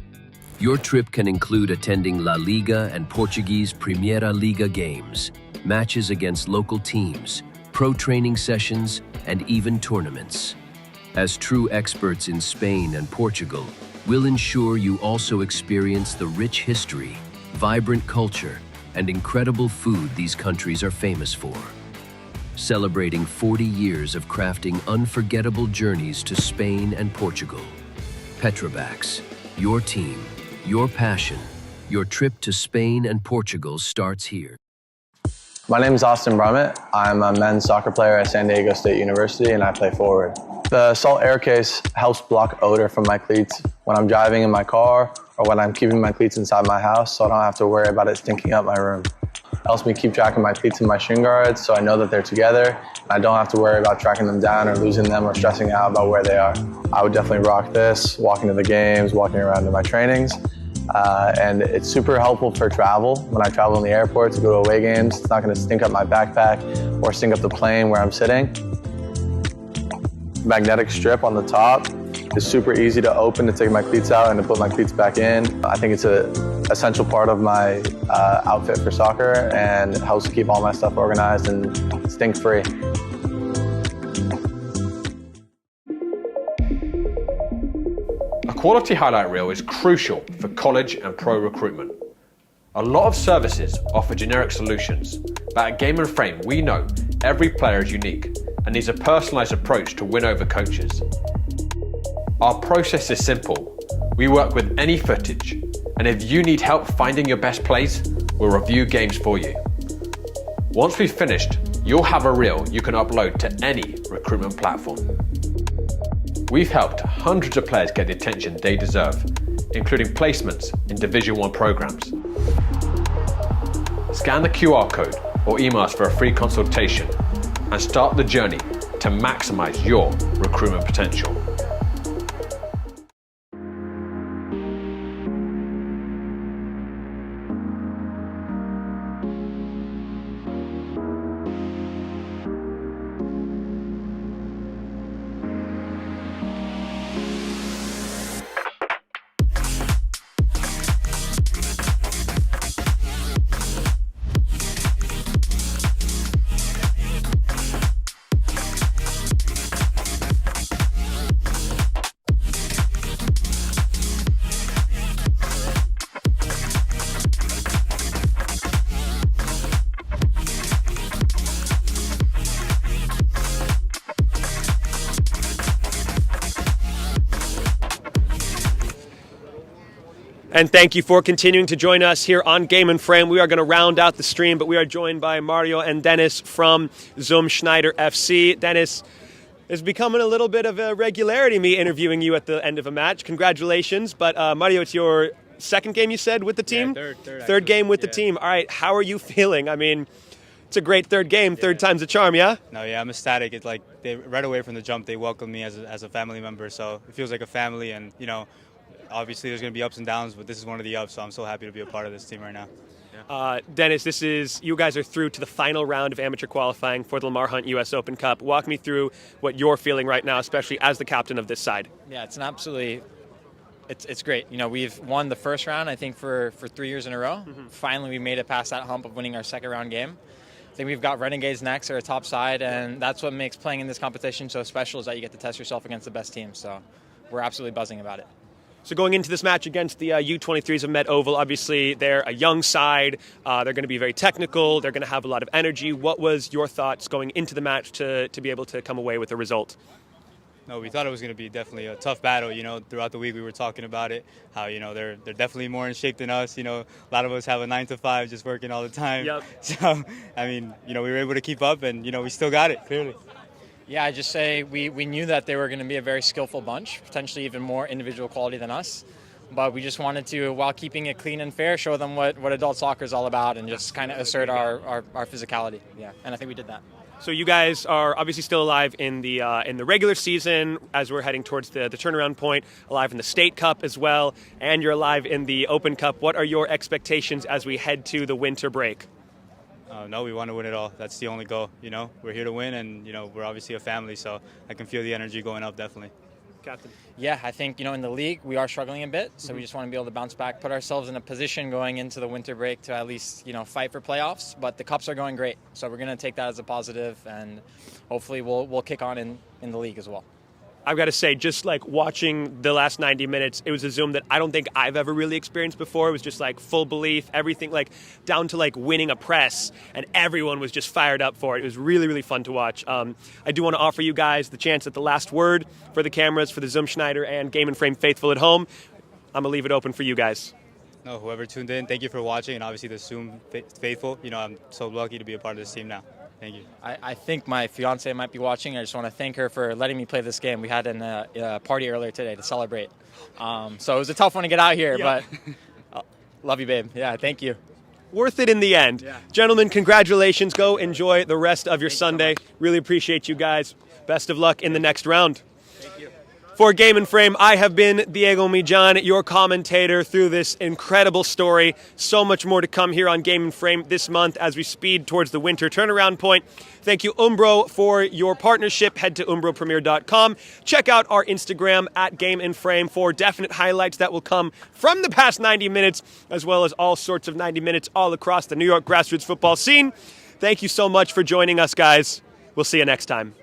Your trip can include attending La Liga and Portuguese Primeira Liga games, matches against local teams, pro training sessions, and even tournaments. As true experts in Spain and Portugal, we'll ensure you also experience the rich history, vibrant culture, and incredible food these countries are famous for. Celebrating 40 years of crafting unforgettable journeys to Spain and Portugal. Petrobax, your team, your passion, your trip to Spain and Portugal starts here. My name is Austin Brummett. I'm a men's soccer player at San Diego State University, and I play forward. The Salt Air Case helps block odor from my cleats when I'm driving in my car or when I'm keeping my cleats inside my house, so I don't have to worry about it stinking up my room. It helps me keep track of my cleats and my shin guards, so I know that they're together, and I don't have to worry about tracking them down or losing them or stressing out about where they are. I would definitely rock this, walking to the games, walking around to my trainings. And it's super helpful for travel. When I travel in the airport to go to away games, it's not going to stink up my backpack or stink up the plane where I'm sitting. Magnetic strip on the top is super easy to open to take my cleats out and to put my cleats back in. I think it's an essential part of my outfit for soccer, and it helps keep all my stuff organized and stink-free. A quality highlight reel is crucial for college and pro recruitment. A lot of services offer generic solutions, but at Game and Frame we know every player is unique and needs a personalised approach to win over coaches. Our process is simple. We work with any footage, and if you need help finding your best plays, we'll review games for you. Once we've finished, you'll have a reel you can upload to any recruitment platform. We've helped hundreds of players get the attention they deserve, including placements in Division 1 programs. Scan the QR code or email us for a free consultation and start the journey to maximize your recruitment potential. And thank you for continuing to join us here on Game and Frame. We are going to round out the stream, but we are joined by Mario and Dennis from Schneider FC. Dennis, it's becoming a little bit of a regularity, me interviewing you at the end of a match. Congratulations. But Mario, it's your second game, you said, with the team? Yeah, third game with the team. All right, how are you feeling? I mean, it's a great third game. Third time's a charm, yeah? No, yeah, I'm ecstatic. It's like right away from the jump, they welcomed me as a family member. So it feels like a family, and, you know, obviously there's going to be ups and downs, but this is one of the ups, so I'm so happy to be a part of this team right now. Dennis, you guys are through to the final round of amateur qualifying for the Lamar Hunt U.S. Open Cup. Walk me through what you're feeling right now, especially as the captain of this side. Yeah, it's great. You know, we've won the first round, I think, for 3 years in a row. Mm-hmm. Finally, we made it past that hump of winning our second round game. I think we've got Renegades next, they're a top side, and that's what makes playing in this competition so special, is that you get to test yourself against the best team. So we're absolutely buzzing about it. So going into this match against the U23s of Met Oval, obviously they're a young side. They're going to be very technical. They're going to have a lot of energy. What was your thoughts going into the match to be able to come away with a result? No, we thought it was going to be definitely a tough battle. You know, throughout the week we were talking about it, how, you know, they're definitely more in shape than us. You know, a lot of us have a 9 to 5 just working all the time. Yep. So, I mean, you know, we were able to keep up, and, you know, we still got it, clearly. Yeah, I just say we knew that they were going to be a very skillful bunch, potentially even more individual quality than us. But we just wanted to, while keeping it clean and fair, show them what adult soccer is all about, and just kind of assert our physicality. Yeah, and I think we did that. So you guys are obviously still alive in the regular season as we're heading towards the turnaround point, alive in the State Cup as well, and you're alive in the Open Cup. What are your expectations as we head to the winter break? No, we want to win it all. That's the only goal. You know, we're here to win, and, you know, we're obviously a family, so I can feel the energy going up, definitely. Captain. Yeah, I think, you know, in the league we are struggling a bit, so we just want to be able to bounce back, put ourselves in a position going into the winter break to at least, you know, fight for playoffs. But the cups are going great, so we're going to take that as a positive, and hopefully we'll kick on in the league as well. I've got to say, just like watching the last 90 minutes, it was a Zoom that I don't think I've ever really experienced before. It was just like full belief, everything, like down to like winning a press, and everyone was just fired up for it. It was really, really fun to watch. I do want to offer you guys the chance at the last word for the cameras, for the Zoom Schneider and Game and Frame faithful at home. I'm going to leave it open for you guys. No, whoever tuned in, thank you for watching, and obviously the Zoom faithful. You know, I'm so lucky to be a part of this team now. Thank you. I think my fiance might be watching. I just want to thank her for letting me play this game. We had a party earlier today to celebrate. So it was a tough one to get out here, but love you, babe. Yeah, thank you. Worth it in the end. Yeah. Gentlemen, congratulations. Go enjoy the rest of your Sunday. Really appreciate you guys. Best of luck in the next round. For Game and Frame, I have been Diego Mijan, your commentator through this incredible story. So much more to come here on Game and Frame this month as we speed towards the winter turnaround point. Thank you, Umbro, for your partnership. Head to umbropremier.com. Check out our Instagram at Game and Frame for definite highlights that will come from the past 90 minutes, as well as all sorts of 90 minutes all across the New York grassroots football scene. Thank you so much for joining us, guys. We'll see you next time.